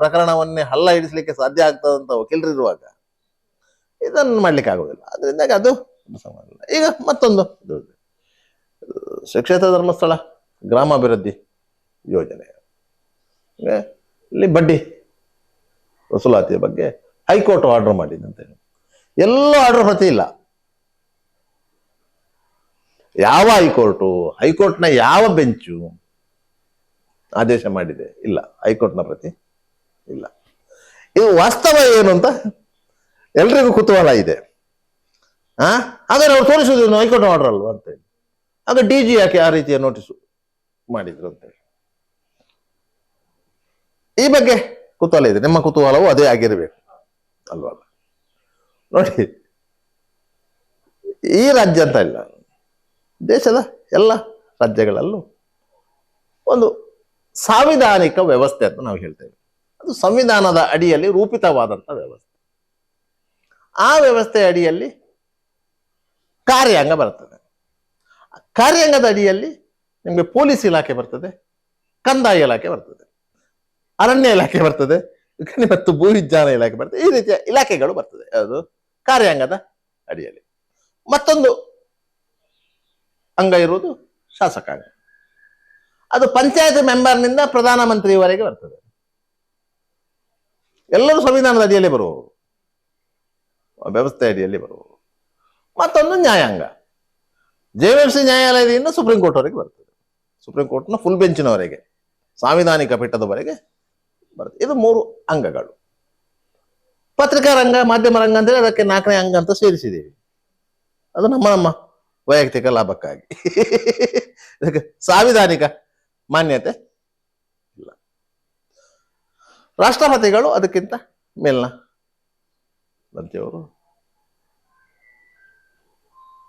ಪ್ರಕರಣವನ್ನೇ ಹಳ್ಳ ಹಿಡಿಸ್ಲಿಕ್ಕೆ ಸಾಧ್ಯ ಆಗ್ತದಂತ ವಕೀಲರು ಇರುವಾಗ ಇದನ್ನು ಮಾಡ್ಲಿಕ್ಕೆ ಆಗುದಿಲ್ಲ. ಅದರಿಂದಾಗಿ ಅದು ಸಮಾನ. ಈಗ ಮತ್ತೊಂದು ಶ್ರೀ ಕ್ಷೇತ್ರ ಧರ್ಮಸ್ಥಳ ಗ್ರಾಮಾಭಿವೃದ್ಧಿ ಯೋಜನೆ, ಇಲ್ಲಿ ಬಡ್ಡಿ ವಸೂಲಾತಿಯ ಬಗ್ಗೆ ಹೈಕೋರ್ಟ್ ಆರ್ಡರ್ ಮಾಡಿದಂತೆ. ಎಲ್ಲೂ ಆರ್ಡರ್ ಪ್ರತಿ ಇಲ್ಲ. ಯಾವ ಹೈಕೋರ್ಟ್ನ ಯಾವ ಬೆಂಚು ಆದೇಶ ಮಾಡಿದೆ? ಇಲ್ಲ, ಹೈಕೋರ್ಟ್ನ ಪ್ರತಿ ಇಲ್ಲ. ಇದು ವಾಸ್ತವ ಏನು ಅಂತ ಎಲ್ರಿಗೂ ಕುತೂಹಲ ಇದೆ. ಹಾಗಾದ್ರೆ ಅವ್ರು ತೋರಿಸುವುದು ಹೈಕೋರ್ಟ್ ಆರ್ಡರ್ ಅಲ್ವಾ ಅಂತೇಳಿ. ಆಗ DG ಯಾಕೆ ಆ ರೀತಿಯ ನೋಟಿಸು ಮಾಡಿದ್ರು ಅಂತೇಳಿ ಈ ಬಗ್ಗೆ ಕುತೂಹಲ ಇದೆ. ನಿಮ್ಮ ಕುತೂಹಲವು ಅದೇ ಆಗಿರಬೇಕು ಅಲ್ವಾ? ನೋಡಿ, ಈ ರಾಜ್ಯ ಅಂತ ಇಲ್ಲ, ದೇಶದ ಎಲ್ಲ ರಾಜ್ಯಗಳಲ್ಲೂ ಒಂದು ಸಾಂವಿಧಾನಿಕ ವ್ಯವಸ್ಥೆ ಅಂತ ನಾವು ಹೇಳ್ತೇವೆ. ಅದು ಸಂವಿಧಾನದ ಅಡಿಯಲ್ಲಿ ರೂಪಿತವಾದಂಥ ವ್ಯವಸ್ಥೆ. ಆ ವ್ಯವಸ್ಥೆಯ ಅಡಿಯಲ್ಲಿ ಕಾರ್ಯಾಂಗ ಬರ್ತದೆ. ಕಾರ್ಯಾಂಗದ ಅಡಿಯಲ್ಲಿ ನಿಮಗೆ ಪೊಲೀಸ್ ಇಲಾಖೆ ಬರ್ತದೆ, ಕಂದಾಯ ಇಲಾಖೆ ಬರ್ತದೆ, ಅರಣ್ಯ ಇಲಾಖೆ ಬರ್ತದೆ, ಮತ್ತು ಭೂವಿಜ್ಞಾನ ಇಲಾಖೆ ಬರ್ತದೆ. ಈ ರೀತಿಯ ಇಲಾಖೆಗಳು ಬರ್ತದೆ ಅದು ಕಾರ್ಯಾಂಗದ ಅಡಿಯಲ್ಲಿ. ಮತ್ತೊಂದು ಅಂಗ ಇರುವುದು ಶಾಸಕಾಂಗ. ಅದು ಪಂಚಾಯತ್ ಮೆಂಬರ್ನಿಂದ ಪ್ರಧಾನಮಂತ್ರಿಯವರೆಗೆ ಬರ್ತದೆ. ಎಲ್ಲರೂ ಸಂವಿಧಾನದ ಅಡಿಯಲ್ಲಿ ಬರುವವರು, ವ್ಯವಸ್ಥೆ ಅಡಿಯಲ್ಲಿ ಬರುವವರು. ಮತ್ತೊಂದು ನ್ಯಾಯಾಂಗ, JVMC ನ್ಯಾಯಾಲಯದಿಂದ ಸುಪ್ರೀಂ ಕೋರ್ಟ್ ವರೆಗೆ ಬರ್ತದೆ. ಸುಪ್ರೀಂ ಕೋರ್ಟ್ನ ಫುಲ್ ಬೆಂಚಿನವರೆಗೆ, ಸಾಂವಿಧಾನಿಕ ಪೀಠದವರೆಗೆ ಬರ್ತದೆ. ಇದು 3 ಅಂಗಗಳು. ಪತ್ರಿಕಾ ರಂಗ, ಮಾಧ್ಯಮ ರಂಗ ಅಂತೇಳಿ ಅದಕ್ಕೆ 4ನೇ ಅಂಗ ಅಂತ ಸೇರಿಸಿದ್ದೀವಿ. ಅದು ನಮ್ಮ ವೈಯಕ್ತಿಕ ಲಾಭಕ್ಕಾಗಿ. ಇದಕ್ಕೆ ಸಾಂವಿಧಾನಿಕ ಮಾನ್ಯತೆ ಇಲ್ಲ. ರಾಷ್ಟ್ರಪತಿಗಳು ಅದಕ್ಕಿಂತ ಮೇಲ್ನ ದರ್ಜೆಯವರು.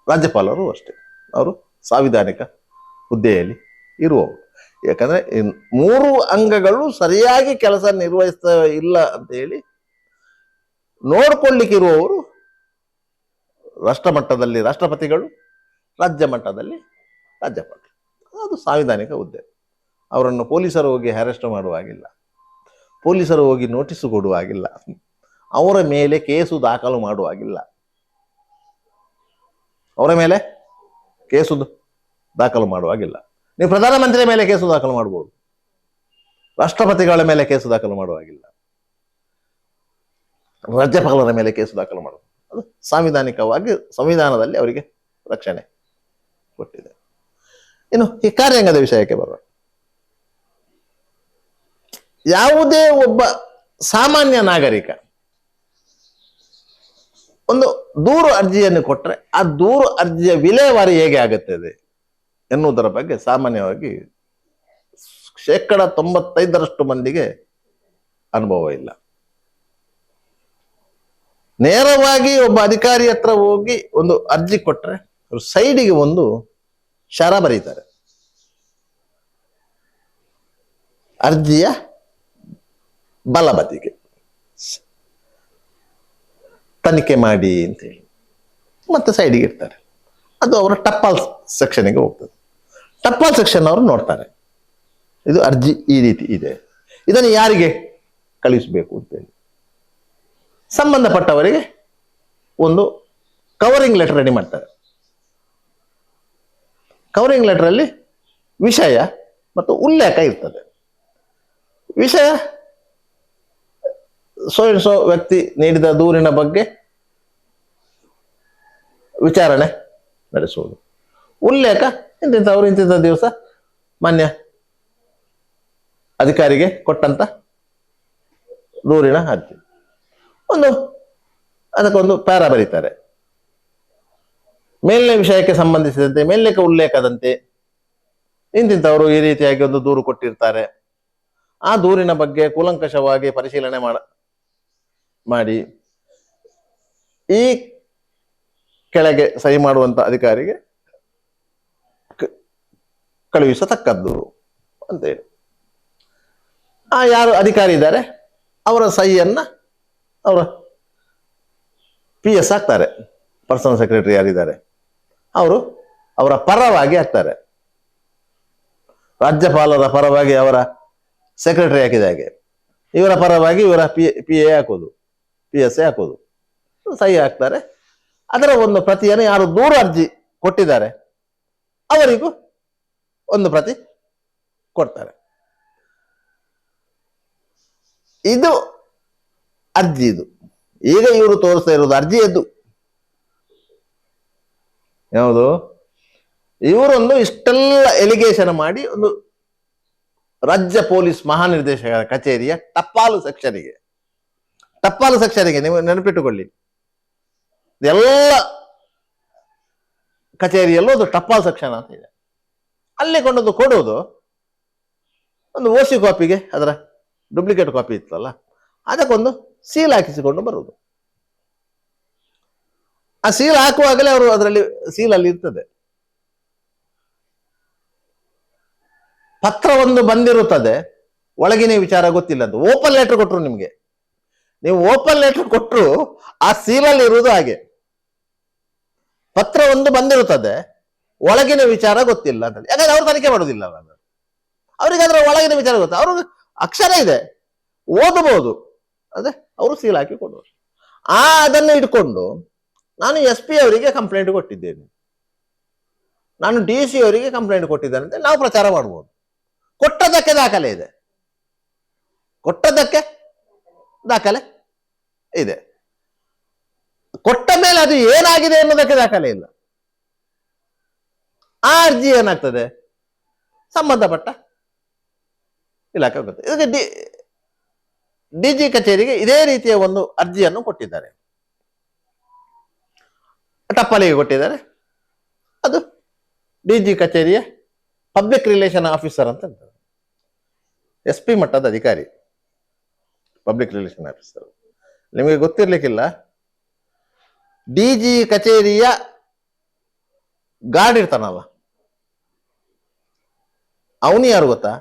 ರಾಜ್ಯಪಾಲರು ಅಷ್ಟೇ, ಅವರು ಸಾಂವಿಧಾನಿಕ ಹುದ್ದೆಯಲ್ಲಿ ಇರುವವರು. ಯಾಕಂದ್ರೆ 3 ಅಂಗಗಳು ಸರಿಯಾಗಿ ಕೆಲಸ ನಿರ್ವಹಿಸ್ತಾ ಇಲ್ಲ ಅಂತ ಹೇಳಿ ನೋಡ್ಕೊಳ್ಳಿಕ್ಕಿರುವವರು ರಾಷ್ಟ್ರ ಮಟ್ಟದಲ್ಲಿ ರಾಷ್ಟ್ರಪತಿಗಳು, ರಾಜ್ಯ ಮಟ್ಟದಲ್ಲಿ ರಾಜ್ಯಪಾಲರು. ಅದು ಸಾಂವಿಧಾನಿಕ ಹುದ್ದೆ. ಅವರನ್ನು ಪೊಲೀಸರು ಹೋಗಿ ಅರೆಸ್ಟ್ ಮಾಡುವಾಗಿಲ್ಲ, ಪೊಲೀಸರು ಹೋಗಿ ನೋಟಿಸ್ ಕೊಡುವಾಗಿಲ್ಲ, ಅವರ ಮೇಲೆ ಕೇಸು ದಾಖಲು ಮಾಡುವಾಗಿಲ್ಲ. ಅವರ ಮೇಲೆ ಕೇಸು ದಾಖಲು ಮಾಡುವಾಗಿಲ್ಲ. ನೀವು ಪ್ರಧಾನಮಂತ್ರಿಯ ಮೇಲೆ ಕೇಸು ದಾಖಲು ಮಾಡಬಹುದು, ರಾಷ್ಟ್ರಪತಿಗಳ ಮೇಲೆ ಕೇಸು ದಾಖಲು ಮಾಡುವಾಗಿಲ್ಲ, ರಾಜ್ಯಪಾಲರ ಮೇಲೆ ಕೇಸು ದಾಖಲು ಮಾಡಬಹುದು. ಅದು ಸಾಂವಿಧಾನಿಕವಾಗಿ ಸಂವಿಧಾನದಲ್ಲಿ ಅವರಿಗೆ ರಕ್ಷಣೆ ಕೊಟ್ಟಿದೆ. ಇನ್ನು ಈ ಕಾರ್ಯಾಂಗದ ವಿಷಯಕ್ಕೆ ಬರೋಣ. ಯಾವುದೇ ಒಬ್ಬ ಸಾಮಾನ್ಯ ನಾಗರಿಕ ಒಂದು ದೂರು ಅರ್ಜಿಯನ್ನು ಕೊಟ್ಟರೆ ಆ ದೂರು ಅರ್ಜಿಯ ವಿಲೇವಾರಿ ಹೇಗೆ ಆಗುತ್ತದೆ ಎನ್ನುವುದರ ಬಗ್ಗೆ ಸಾಮಾನ್ಯವಾಗಿ 95% ಮಂದಿಗೆ ಅನುಭವ ಇಲ್ಲ. ನೇರವಾಗಿ ಒಬ್ಬ ಅಧಿಕಾರಿ ಹತ್ರ ಹೋಗಿ ಒಂದು ಅರ್ಜಿ ಕೊಟ್ಟರೆ ಅವರು ಸೈಡಿಗೆ ಒಂದು ಶರ ಬರೀತಾರೆ, ಅರ್ಜಿಯ ಬಲಬದಿಗೆ ತನಿಖೆ ಮಾಡಿ ಅಂತೇಳಿ ಮತ್ತೆ ಸೈಡಿಗೆ ಇಡ್ತಾರೆ. ಅದು ಅವರ ಟಪಾಲ್ ಸೆಕ್ಷನ್ಗೆ ಹೋಗ್ತದೆ. ಟಪಾಲ್ ಸೆಕ್ಷನ್ ಅವರು ನೋಡ್ತಾರೆ, ಇದು ಅರ್ಜಿ ಈ ರೀತಿ ಇದೆ, ಇದನ್ನು ಯಾರಿಗೆ ಕಳಿಸಬೇಕು ಅಂತೇಳಿ ಸಂಬಂಧಪಟ್ಟವರಿಗೆ ಒಂದು ಕವರಿಂಗ್ ಲೆಟರ್ ರೆಡಿ ಮಾಡ್ತಾರೆ. ಕವರಿಂಗ್ ಲೆಟರಲ್ಲಿ ವಿಷಯ ಮತ್ತು ಉಲ್ಲೇಖ ಇರ್ತದೆ. ವಿಷಯ ಸೋ ವ್ಯಕ್ತಿ ನೀಡಿದ ದೂರಿನ ಬಗ್ಗೆ ವಿಚಾರಣೆ ನಡೆಸುವುದು. ಉಲ್ಲೇಖ ಇಂತಿಂಥವ್ರು ಇಂತಿಂಥ ದಿವಸ ಮಾನ್ಯ ಅಧಿಕಾರಿಗೆ ಕೊಟ್ಟಂತ ದೂರಿನ ಅರ್ಜಿ. ಅದಕ್ಕೊಂದು ಪ್ಯಾರ ಬರೀತಾರೆ. ಮೇಲಿನ ವಿಷಯಕ್ಕೆ ಸಂಬಂಧಿಸಿದಂತೆ ಮೇಲಿನ ಉಲ್ಲೇಖದಂತೆ ಇಂತಿಂಥವರು ಈ ರೀತಿಯಾಗಿ ಒಂದು ದೂರು ಕೊಟ್ಟಿರ್ತಾರೆ. ಆ ದೂರಿನ ಬಗ್ಗೆ ಕೂಲಂಕಷವಾಗಿ ಪರಿಶೀಲನೆ ಮಾಡಿ ಈ ಕೆಳಗೆ ಸಹಿ ಮಾಡುವಂತ ಅಧಿಕಾರಿಗೆ ಕಳುಹಿಸತಕ್ಕದ್ದು ಅಂತೇಳಿ ಆ ಯಾರು ಅಧಿಕಾರಿ ಇದ್ದಾರೆ ಅವರ ಸಹಿಯನ್ನ ಅವರ PS ಹಾಕ್ತಾರೆ. ಪರ್ಸನಲ್ ಸೆಕ್ರೆಟರಿ ಯಾರಿದ್ದಾರೆ ಅವರು ಅವರ ಪರವಾಗಿ ಹಾಕ್ತಾರೆ. ರಾಜ್ಯಪಾಲರ ಪರವಾಗಿ ಅವರ ಸೆಕ್ರೆಟರಿ ಹಾಕಿದ ಹಾಗೆ ಇವರ ಪರವಾಗಿ ಇವರ PA ಹಾಕೋದು, PS ಹಾಕೋದು, ಸಹಿ ಹಾಕ್ತಾರೆ. ಅದರ ಒಂದು ಪ್ರತಿಯನ್ನು ಯಾರು ದೂರು ಅರ್ಜಿ ಕೊಟ್ಟಿದ್ದಾರೆ ಅವರಿಗೂ ಒಂದು ಪ್ರತಿ ಕೊಡ್ತಾರೆ. ಇದು ಅರ್ಜಿ. ಇದು ಈಗ ಇವರು ತೋರಿಸ್ತಾ ಇರೋದು ಅರ್ಜಿಯದ್ದು. ಯಾವುದು? ಇವರೊಂದು ಇಷ್ಟೆಲ್ಲ ಎಲಿಗೇಷನ್ ಮಾಡಿ ಒಂದು ರಾಜ್ಯ ಪೊಲೀಸ್ ಮಹಾನಿರ್ದೇಶಕರ ಕಚೇರಿಯ ಟಪಾಲು ಸೆಕ್ಷನ್ಗೆ ನೀವು ನೆನಪಿಟ್ಟುಕೊಳ್ಳಿ, ಎಲ್ಲ ಕಚೇರಿಯಲ್ಲೂ ಒಂದು ಟಪಾಲ್ ಸೆಕ್ಷನ್ ಅಂತ ಇದೆ. ಅಲ್ಲಿ ಕೊಂಡೊಂದು ಕೊಡುವುದು ಒಂದು OC ಕಾಪಿಗೆ ಅದರ ಡೂಪ್ಲಿಕೇಟ್ ಕಾಪಿ ಇತ್ತಲ್ಲ ಅದಕ್ಕೊಂದು ಸೀಲ್ ಹಾಕಿಸಿಕೊಂಡು ಬರುವುದು. ಆ ಸೀಲ್ ಹಾಕುವಾಗಲೇ ಅವರು ಅದರಲ್ಲಿ ಸೀಲಲ್ಲಿ ಇರ್ತದೆ. ಪತ್ರ ಒಂದು ಬಂದಿರುತ್ತದೆ, ಒಳಗಿನ ವಿಚಾರ ಗೊತ್ತಿಲ್ಲ ಅಂತ. ಓಪನ್ ಲೆಟರ್ ಕೊಟ್ಟರು ನಿಮ್ಗೆ, ನೀವು ಓಪನ್ ಲೆಟರ್ ಕೊಟ್ಟರು ಆ ಸೀಲಲ್ಲಿ ಇರುವುದು ಹಾಗೆ. ಪತ್ರ ಒಂದು ಬಂದಿರುತ್ತದೆ, ಒಳಗಿನ ವಿಚಾರ ಗೊತ್ತಿಲ್ಲ ಅಂತ. ಯಾಕಂದ್ರೆ ಅವ್ರು ತನಿಖೆ ಮಾಡೋದಿಲ್ಲ, ಅವ್ರಿಗೆ ಅದರ ಒಳಗಿನ ವಿಚಾರ ಗೊತ್ತ, ಅವ್ರಿಗೆ ಅಕ್ಷರ ಇದೆ, ಓದಬಹುದು, ಅದೇ ಅವರು ಸೀಲ್ ಹಾಕಿ ಕೊಡುವರು. ಅದನ್ನು ಇಟ್ಕೊಂಡು ನಾನು SP ಅವರಿಗೆ ಕಂಪ್ಲೇಂಟ್ ಕೊಟ್ಟಿದ್ದೇನೆ. ನಾನು DC ಅವರಿಗೆ ಕಂಪ್ಲೇಂಟ್ ಕೊಟ್ಟಿದ್ದೇನೆ ಅಂತ ನಾವು ಪ್ರಚಾರ ಮಾಡ್ಬೋದು. ಕೊಟ್ಟದಕ್ಕೆ ದಾಖಲೆ ಇದೆ, ಕೊಟ್ಟದಕ್ಕೆ ದಾಖಲೆ ಇದೆ. ಕೊಟ್ಟ ಮೇಲೆ ಅದು ಏನಾಗಿದೆ ಅನ್ನೋದಕ್ಕೆ ದಾಖಲೆ ಇಲ್ಲ. ಆ ಅರ್ಜಿ ಏನಾಗ್ತದೆ, ಸಂಬಂಧಪಟ್ಟ ಇಲಾಖೆ ಹೋಗುತ್ತೆ. ಇದಕ್ಕೆ DG ಕಚೇರಿಗೆ ಇದೇ ರೀತಿಯ ಒಂದು ಅರ್ಜಿಯನ್ನು ಕೊಟ್ಟಿದ್ದಾರೆ, ಟಪಾಲಿಗೆ ಕೊಟ್ಟಿದ್ದಾರೆ. ಅದು DG ಕಚೇರಿಯ ಪಬ್ಲಿಕ್ ರಿಲೇಷನ್ ಆಫೀಸರ್ ಅಂತ ಹೇಳ್ತಾರೆ, SP ಮಟ್ಟದ ಅಧಿಕಾರಿ, ಪಬ್ಲಿಕ್ ರಿಲೇಷನ್ ಆಫೀಸರ್. ನಿಮಗೆ ಗೊತ್ತಿರ್ಲಿಕ್ಕಿಲ್ಲ, DG ಕಚೇರಿಯ ಗಾರ್ಡ್ ಇರ್ತಾನಲ್ಲ, ಅವನು ಯಾರು ಗೊತ್ತಾ?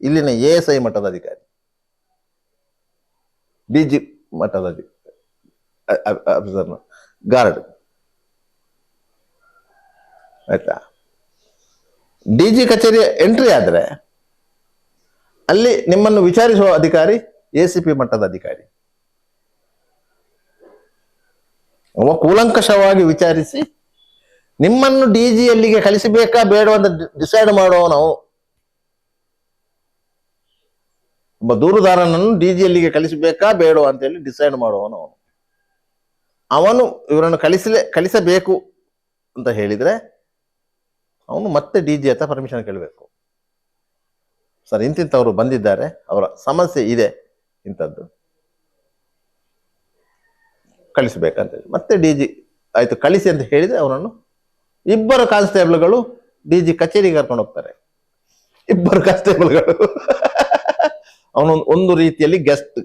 ಇಲ್ಲಿನ ASI ಮಟ್ಟದ ಅಧಿಕಾರಿ, DG ಮಟ್ಟದ ಆಫೀಸರ್ನ ಗಾರ್ಡ್. ಆಯ್ತಾ? DG ಕಚೇರಿಯ ಎಂಟ್ರಿ ಆದ್ರೆ ಅಲ್ಲಿ ನಿಮ್ಮನ್ನು ವಿಚಾರಿಸುವ ಅಧಿಕಾರಿ ACP ಮಟ್ಟದ ಅಧಿಕಾರಿ. ಅವ ಕೂಲಂಕಷವಾಗಿ ವಿಚಾರಿಸಿ ನಿಮ್ಮನ್ನು DG ಅಲ್ಲಿಗೆ ಕಳಿಸಬೇಕಾ ಬೇಡ ಅಂತ ಡಿಸೈಡ್ ಮಾಡುವ ನಾವು. ಒಬ್ಬ ದೂರುದಾರನನ್ನು DG ಅಲ್ಲಿಗೆ ಕಳಿಸಬೇಕಾ ಬೇಡ ಅಂತೇಳಿ ಡಿಸೈಡ್ ಮಾಡುವವನು ಅವನು. ಇವರನ್ನು ಕಳಿಸಬೇಕು ಅಂತ ಹೇಳಿದ್ರೆ ಅವನು ಮತ್ತೆ DG ಹತ್ರ ಪರ್ಮಿಷನ್ ಕೇಳಬೇಕು. ಸರ್, ಇಂತಿಂಥವ್ರು ಬಂದಿದ್ದಾರೆ, ಅವರ ಸಮಸ್ಯೆ ಇದೆ, ಇಂಥದ್ದು ಕಳಿಸಬೇಕಂತೇಳಿ ಮತ್ತೆ DG ಆಯ್ತು ಕಳಿಸಿ ಅಂತ ಹೇಳಿದ್ರೆ ಅವನನ್ನು ಇಬ್ಬರು ಕಾನ್ಸ್ಟೇಬಲ್ಗಳು DG ಕಚೇರಿಗೆ ಕರ್ಕೊಂಡು ಹೋಗ್ತಾರೆ. ಇಬ್ಬರು ಕಾನ್ಸ್ಟೇಬಲ್ಗಳು ಅವನು ಒಂದು ರೀತಿಯಲ್ಲಿ ಗೆಸ್ಟ್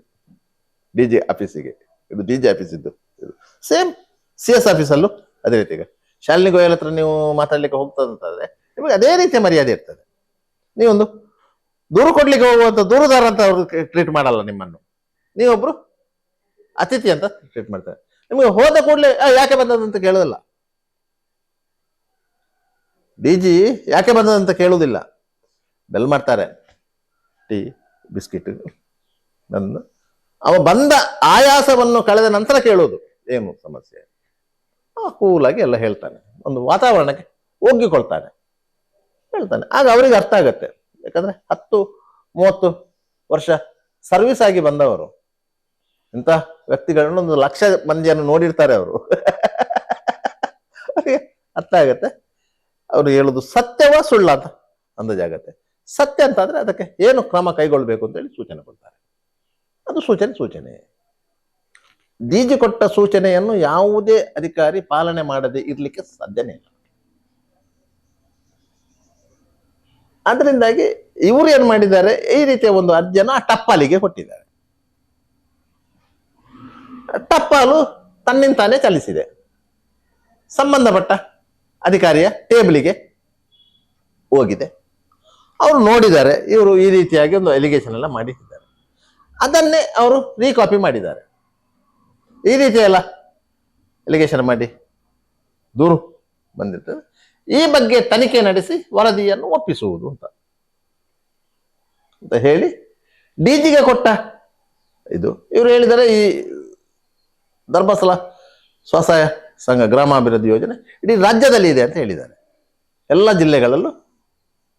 DG ಆಫೀಸಿಗೆ. ಇದು DG ಆಫೀಸ್ ಇದ್ದು ಸೇಮ್ CS ಆಫೀಸಲ್ಲೂ ಅದೇ ರೀತಿ. ಈಗ ಶಾಲಿನಿ ಗೋಯಲ್ ಹತ್ರ ನೀವು ಮಾತಾಡ್ಲಿಕ್ಕೆ ಹೋಗ್ತದಂತಾದ್ರೆ ನಿಮಗೆ ಅದೇ ರೀತಿಯ ಮರ್ಯಾದೆ ಇರ್ತದೆ. ನೀವೊಂದು ದೂರು ಕೊಡ್ಲಿಕ್ಕೆ ಹೋಗುವಂತ ದೂರುದಾರ ಅಂತ ಅವರು ಟ್ರೀಟ್ ಮಾಡಲ್ಲ ನಿಮ್ಮನ್ನು, ನೀವೊಬ್ರು ಅತಿಥಿ ಅಂತ ಟ್ರೀಟ್ ಮಾಡ್ತಾರೆ. ನಿಮಗೆ ಹೋದ ಕೂಡಲೇ ಯಾಕೆ ಬಂದದಂತ ಕೇಳೋದಿಲ್ಲ, DG ಯಾಕೆ ಬಂದದಂತ ಕೇಳುವುದಿಲ್ಲ. ಬೆಲ್ ಮಾಡ್ತಾರೆ, ಟೀ ಬಿಸ್ಕಿಟ್ ನನ್ನ ಅವ ಬಂದ ಆಯಾಸವನ್ನು ಕಳೆದ ನಂತರ ಕೇಳೋದು ಏನು ಸಮಸ್ಯೆ. ಕೂಲಾಗಿ ಎಲ್ಲ ಹೇಳ್ತಾನೆ, ಒಂದು ವಾತಾವರಣಕ್ಕೆ ಒಗ್ಗಿಕೊಳ್ತಾನೆ, ಹೇಳ್ತಾನೆ. ಆಗ ಅವರಿಗೆ ಅರ್ಥ ಆಗತ್ತೆ. ಯಾಕಂದ್ರೆ 10-30 ವರ್ಷ ಸರ್ವಿಸ್ ಆಗಿ ಬಂದವರು, ಇಂಥ ವ್ಯಕ್ತಿಗಳನ್ನ 1 ಲಕ್ಷ ಮಂದಿಯನ್ನು ನೋಡಿರ್ತಾರೆ ಅವರು. ಅರ್ಥ ಆಗತ್ತೆ ಅವ್ರು ಹೇಳುದು ಸತ್ಯವ ಸುಳ್ಳ ಅಂತ ಅಂದಾಜಾಗತ್ತೆ. ಸತ್ಯ ಅಂತ ಆದ್ರೆ ಅದಕ್ಕೆ ಏನು ಕ್ರಮ ಕೈಗೊಳ್ಬೇಕು ಅಂತೇಳಿ ಸೂಚನೆ ಕೊಡ್ತಾರೆ. ಅದು ಸೂಚನೆ. DG ಕೊಟ್ಟ ಸೂಚನೆಯನ್ನು ಯಾವುದೇ ಅಧಿಕಾರಿ ಪಾಲನೆ ಮಾಡದೆ ಇರ್ಲಿಕ್ಕೆ ಸಾಧ್ಯನೇ ಇಲ್ಲ. ಅದರಿಂದಾಗಿ ಇವರು ಏನ್ ಮಾಡಿದ್ದಾರೆ, ಈ ರೀತಿಯ ಒಂದು ಅರ್ಜಿಯನ್ನು ಆ ಟಪಾಲಿಗೆ ಕೊಟ್ಟಿದ್ದಾರೆ. ಟಪಾಲು ತನ್ನಿಂತಾನೇ ಚಲಿಸಿದೆ, ಸಂಬಂಧಪಟ್ಟ ಅಧಿಕಾರಿಯ ಟೇಬಲಿಗೆ ಹೋಗಿದೆ. ಅವರು ನೋಡಿದ್ದಾರೆ, ಇವರು ಈ ರೀತಿಯಾಗಿ ಒಂದು ಎಲಿಗೇಷನ್ ಎಲ್ಲ ಮಾಡಿದ್ದಾರೆ. ಅದನ್ನೇ ಅವರು ರೀಕಾಪಿ ಮಾಡಿದ್ದಾರೆ. ಈ ರೀತಿ ಎಲ್ಲ ಎಲಿಗೇಷನ್ ಮಾಡಿ ದೂರು ಬಂದಿರ್ತದೆ, ಈ ಬಗ್ಗೆ ತನಿಖೆ ನಡೆಸಿ ವರದಿಯನ್ನು ಒಪ್ಪಿಸುವುದು ಅಂತ ಹೇಳಿ DGಗೆ ಕೊಟ್ಟ ಇದು. ಇವರು ಹೇಳಿದ್ದಾರೆ, ಈ ಧರ್ಮಸ್ಥಳ ಸ್ವಸಹಾಯ ಸಂಘ ಗ್ರಾಮಾಭಿವೃದ್ಧಿ ಯೋಜನೆ ಇಡೀ ರಾಜ್ಯದಲ್ಲಿ ಇದೆ ಅಂತ ಹೇಳಿದ್ದಾರೆ. ಎಲ್ಲ ಜಿಲ್ಲೆಗಳಲ್ಲೂ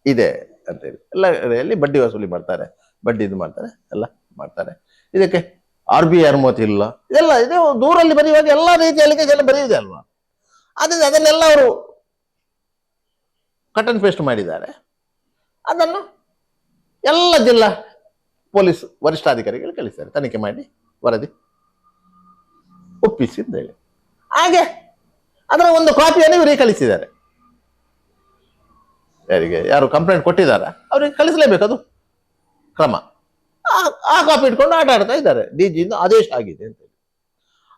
ಇದೆ ಅಂತ ಹೇಳಿ, ಎಲ್ಲ ಕಡೆಯಲ್ಲಿ ಬಡ್ಡಿ ವಸೂಲಿ ಮಾಡ್ತಾರೆ, ಬಡ್ಡಿ ಇದು ಮಾಡ್ತಾರೆ, ಎಲ್ಲ ಮಾಡ್ತಾರೆ. ಇದಕ್ಕೆ RBI ಅನುಮತಿ ಇಲ್ಲ, ಇದೆಲ್ಲ ಇದೆ. ದೂರಲ್ಲಿ ಬರೆಯುವಾಗ ಎಲ್ಲ ರೀತಿಯ ಅಲಿಗೇಷನ್ ಬರೆಯುವುದೇ ಅಲ್ವಾ. ಆದ್ದರಿಂದ ಅದನ್ನೆಲ್ಲ ಅವರು ಕಟ್ ಅಂಡ್ ಪೇಸ್ಟ್ ಮಾಡಿದ್ದಾರೆ. ಅದನ್ನು ಎಲ್ಲ ಜಿಲ್ಲಾ ಪೊಲೀಸ್ ವರಿಷ್ಠಾಧಿಕಾರಿಗಳು ಕಳಿಸ್ತಾರೆ, ತನಿಖೆ ಮಾಡಿ ವರದಿ ಒಪ್ಪಿಸಿ ಅಂತ ಹೇಳಿ. ಹಾಗೆ ಅದರ ಒಂದು ಕಾಪಿಯನ್ನು ಇವರಿಗೆ ಕಳಿಸಿದ್ದಾರೆ. ಯಾರು ಕಂಪ್ಲೇಂಟ್ ಕೊಟ್ಟಿದ್ದಾರೆ ಅವರಿಗೆ ಕಳಿಸಲೇಬೇಕು, ಅದು ಕ್ರಮ. ಆ ಕಾಪಿ ಇಟ್ಕೊಂಡು ಆಟ ಆಡ್ತಾ ಇದ್ದಾರೆ. DGಯಿಂದ ಆದೇಶ ಆಗಿದೆ ಅಂತ ಹೇಳಿ.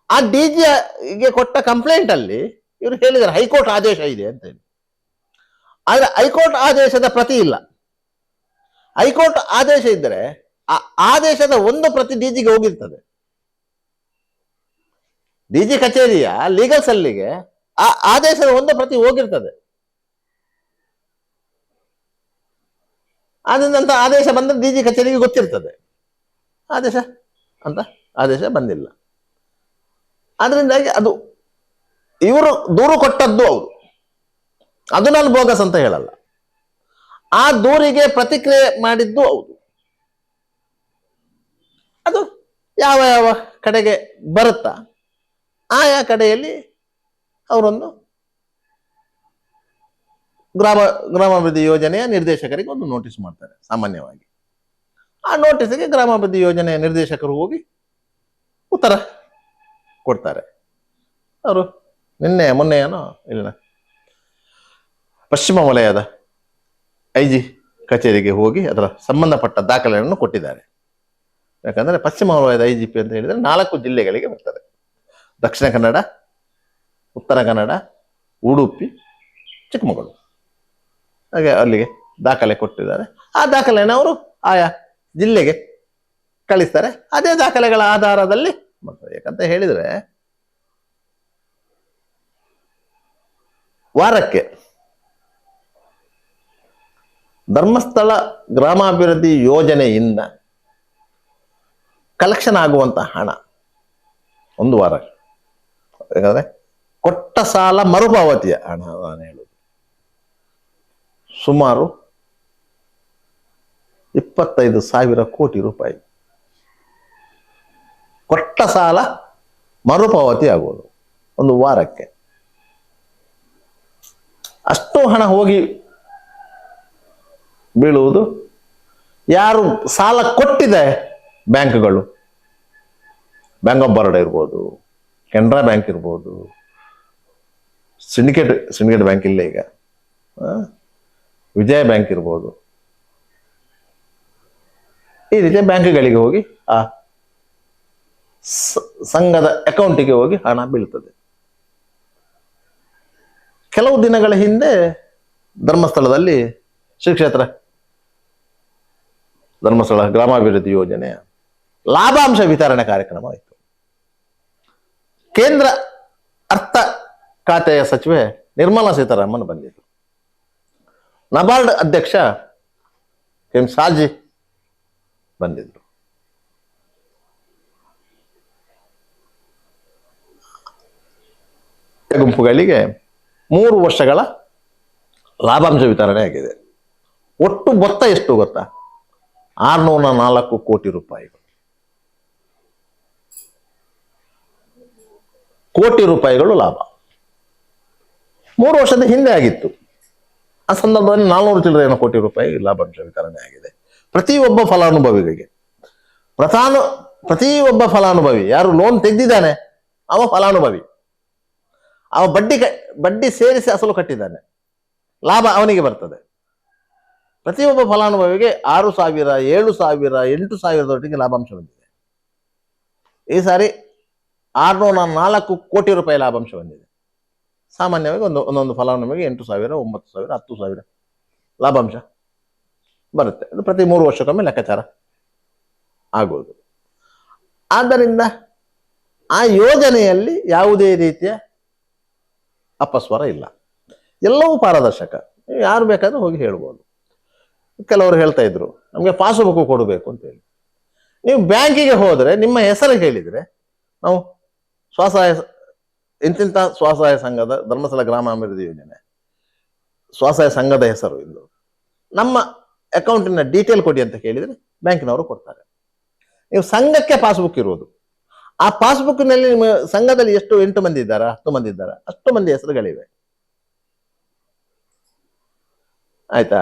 ಆ DGಗೆ ಕೊಟ್ಟ ಕಂಪ್ಲೇಂಟ್ ಅಲ್ಲಿ ಇವರು ಹೇಳಿದ್ದಾರೆ ಹೈಕೋರ್ಟ್ ಆದೇಶ ಇದೆ ಅಂತ ಹೇಳಿ. ಆದ್ರೆ ಹೈಕೋರ್ಟ್ ಆದೇಶದ ಪ್ರತಿ ಇಲ್ಲ. ಹೈಕೋರ್ಟ್ ಆದೇಶ ಇದ್ದರೆ ಆ ಆದೇಶದ ಒಂದು ಪ್ರತಿ DGಗೆ ಹೋಗಿರ್ತದೆ. DG ಕಚೇರಿಯ ಲೀಗಲ್ ಸೆಲ್ಲಿಗೆ ಆ ಆದೇಶದ ಒಂದು ಪ್ರತಿ ಹೋಗಿರ್ತದೆ. ಆದ್ರಿಂದ ಆದೇಶ ಬಂದ್ರೆ DG ಕಚೇರಿಗೆ ಗೊತ್ತಿರ್ತದೆ ಆದೇಶ ಬಂದಿಲ್ಲ. ಆದ್ರಿಂದಾಗಿ ಅದು ಇವರು ದೂರು ಕೊಟ್ಟದ್ದು ಅವರು ಅದು ನಾನು ಬೋಗಸ್ ಅಂತ ಹೇಳಲ್ಲ. ಆ ದೂರಿಗೆ ಪ್ರತಿಕ್ರಿಯೆ ಮಾಡಿದ್ದು ಹೌದು. ಅದು ಯಾವ ಯಾವ ಕಡೆಗೆ ಬರುತ್ತಾ ಆಯಾ ಕಡೆಯಲ್ಲಿ ಅವರೊಂದು ಗ್ರಾಮಾಭಿವೃದ್ಧಿ ಯೋಜನೆಯ ನಿರ್ದೇಶಕರಿಗೆ ಒಂದು ನೋಟಿಸ್ ಮಾಡ್ತಾರೆ ಸಾಮಾನ್ಯವಾಗಿ. ಆ ನೋಟಿಸ್ಗೆ ಗ್ರಾಮಾಭಿವೃದ್ಧಿ ಯೋಜನೆಯ ನಿರ್ದೇಶಕರು ಹೋಗಿ ಉತ್ತರ ಕೊಡ್ತಾರೆ. ಅವರು ಮೊನ್ನೆ ಏನೋ ಇಲ್ಲ ಪಶ್ಚಿಮ ವಲಯದ IG ಕಚೇರಿಗೆ ಹೋಗಿ ಅದರ ಸಂಬಂಧಪಟ್ಟ ದಾಖಲೆಗಳನ್ನು ಕೊಟ್ಟಿದ್ದಾರೆ. ಯಾಕಂದ್ರೆ ಪಶ್ಚಿಮ ವಲಯದ IGP ಅಂತ ಹೇಳಿದ್ರೆ 4 ಜಿಲ್ಲೆಗಳಿಗೆ ಬರ್ತದೆ: ದಕ್ಷಿಣ ಕನ್ನಡ, ಉತ್ತರ ಕನ್ನಡ, ಉಡುಪಿ, ಚಿಕ್ಕಮಗಳೂರು. ಹಾಗೆ ಅಲ್ಲಿಗೆ ದಾಖಲೆ ಕೊಟ್ಟಿದ್ದಾರೆ. ಆ ದಾಖಲೆಯನ್ನು ಅವರು ಆಯಾ ಜಿಲ್ಲೆಗೆ ಕಳಿಸ್ತಾರೆ. ಅದೇ ದಾಖಲೆಗಳ ಆಧಾರದಲ್ಲಿ ಮಾಡ್ತಾರೆ. ಯಾಕಂತ ಹೇಳಿದ್ರೆ ವಾರಕ್ಕೆ ಧರ್ಮಸ್ಥಳ ಗ್ರಾಮಾಭಿವೃದ್ಧಿ ಯೋಜನೆಯಿಂದ ಕಲೆಕ್ಷನ್ ಆಗುವಂತ ಹಣ ಒಂದು ವಾರ, ಯಾಕಂದ್ರೆ ಕೊಟ್ಟ ಸಾಲ ಮರುಪಾವತಿಯ ಹಣ ನಾನು ಹೇಳುದು ಸುಮಾರು 25,000 ಕೋಟಿ ರೂಪಾಯಿ ಕೊಟ್ಟ ಸಾಲ ಮರುಪಾವತಿ ಆಗುವುದು ಒಂದು ವಾರಕ್ಕೆ. ಅಷ್ಟು ಹಣ ಹೋಗಿ ಬೀಳುವುದು ಯಾರು ಸಾಲ ಕೊಟ್ಟಿದೆ ಬ್ಯಾಂಕ್ಗಳು, ಬ್ಯಾಂಕ್ ಆಫ್ ಬರೋಡಾ ಇರ್ಬೋದು, ಕೆನರಾ ಬ್ಯಾಂಕ್ ಇರ್ಬೋದು, ಸಿಂಡಿಕೇಟ್ ಬ್ಯಾಂಕ್ ಇಲ್ಲ ಈಗ, ವಿಜಯ ಬ್ಯಾಂಕ್ ಇರ್ಬೋದು. ಈ ರೀತಿಯ ಬ್ಯಾಂಕ್ಗಳಿಗೆ ಹೋಗಿ ಆ ಸಂಘದ ಅಕೌಂಟಿಗೆ ಹೋಗಿ ಹಣ ಬೀಳ್ತದೆ. ಕೆಲವು ದಿನಗಳ ಹಿಂದೆ ಧರ್ಮಸ್ಥಳದಲ್ಲಿ ಶ್ರೀ ಕ್ಷೇತ್ರ ಧರ್ಮಸ್ಥಳ ಗ್ರಾಮಾಭಿವೃದ್ಧಿ ಯೋಜನೆಯ ಲಾಭಾಂಶ ವಿತರಣೆ ಕಾರ್ಯಕ್ರಮ ಆಯಿತು. ಕೇಂದ್ರ ಅರ್ಥ ಖಾತೆಯ ಸಚಿವೆ ನಿರ್ಮಲಾ ಸೀತಾರಾಮನ್ ಬಂದಿದ್ರು. ನಬಾರ್ಡ್ ಅಧ್ಯಕ್ಷ ಎಂ ಸಾಜಿ ಬಂದಿದ್ರು. ಗುಂಪುಗಳಿಗೆ 3 ವರ್ಷಗಳ ಲಾಭಾಂಶ ವಿತರಣೆ ಆಗಿದೆ. ಒಟ್ಟು ಮೊತ್ತ ಎಷ್ಟು ಗೊತ್ತಾ? 604 ಕೋಟಿ ರೂಪಾಯಿಗಳು. ಕೋಟಿ ರೂಪಾಯಿಗಳು ಲಾಭ 3 ವರ್ಷದ ಹಿಂದೆ ಆಗಿತ್ತು. ಆ ಸಂದರ್ಭದಲ್ಲಿ 400 ಚಿಲ್ಲರೆ ಕೋಟಿ ರೂಪಾಯಿ ಲಾಭಾಂಶ ವಿತರಣೆ ಆಗಿದೆ ಪ್ರತಿಯೊಬ್ಬ ಫಲಾನುಭವಿಗಳಿಗೆ. ಪ್ರತಿಯೊಬ್ಬ ಫಲಾನುಭವಿ ಯಾರು ಲೋನ್ ತೆಗೆದಿದ್ದಾನೆ ಅವ ಫಲಾನುಭವಿ, ಅವ ಬಡ್ಡಿ ಸೇರಿಸಿ ಅಸಲು ಕಟ್ಟಿದ್ದಾನೆ, ಲಾಭ ಅವನಿಗೆ ಬರ್ತದೆ. ಪ್ರತಿಯೊಬ್ಬ ಫಲಾನುಭವಿಗೆ 6,000, 7,000, 8,000 ಲಾಭಾಂಶ ಬಂದಿದೆ. ಈ ಸಾರಿ 604 ಕೋಟಿ ರೂಪಾಯಿ ಲಾಭಾಂಶ ಬಂದಿದೆ. ಸಾಮಾನ್ಯವಾಗಿ ಒಂದೊಂದು ಫಲಾನುಭವಿಗೆ 8,000, 9,000, 10,000 ಲಾಭಾಂಶ ಬರುತ್ತೆ. ಅದು ಪ್ರತಿ 3 ವರ್ಷಕ್ಕೊಮ್ಮೆ ಲೆಕ್ಕಾಚಾರ ಆಗುವುದು. ಆದ್ದರಿಂದ ಆ ಯೋಜನೆಯಲ್ಲಿ ಯಾವುದೇ ರೀತಿಯ ಅಪಸ್ವರ ಇಲ್ಲ, ಎಲ್ಲವೂ ಪಾರದರ್ಶಕ. ಯಾರು ಬೇಕಾದ್ರೂ ಹೋಗಿ ಹೇಳ್ಬೋದು. ಕೆಲವರು ಹೇಳ್ತಾ ಇದ್ರು ನಮಗೆ ಪಾಸ್ಬುಕ್ ಕೊಡಬೇಕು ಅಂತ ಹೇಳಿ. ನೀವು ಬ್ಯಾಂಕಿಗೆ ಹೋದರೆ ನಿಮ್ಮ ಹೆಸರು ಹೇಳಿದರೆ ನಾವು ಇಂತಿಂಥ ಸ್ವಸಹಾಯ ಸಂಘದ ಧರ್ಮಸ್ಥಳ ಗ್ರಾಮಾಭಿವೃದ್ಧಿ ಯೋಜನೆ ಸ್ವಸಹಾಯ ಸಂಘದ ಹೆಸರು ಇದು, ನಮ್ಮ ಅಕೌಂಟಿನ ಡೀಟೇಲ್ ಕೊಡಿ ಅಂತ ಕೇಳಿದರೆ ಬ್ಯಾಂಕಿನವರು ಕೊಡ್ತಾರೆ. ನೀವು ಸಂಘಕ್ಕೆ ಪಾಸ್ಬುಕ್ ಇರುವುದು, ಆ ಪಾಸ್ಬುಕ್ನಲ್ಲಿ ನಿಮ್ಮ ಸಂಘದಲ್ಲಿ ಎಷ್ಟು 8 ಮಂದಿ ಇದ್ದಾರಾ, 10 ಮಂದಿ ಇದ್ದಾರಾ, ಅಷ್ಟು ಮಂದಿ ಹೆಸರುಗಳಿವೆ. ಆಯ್ತಾ?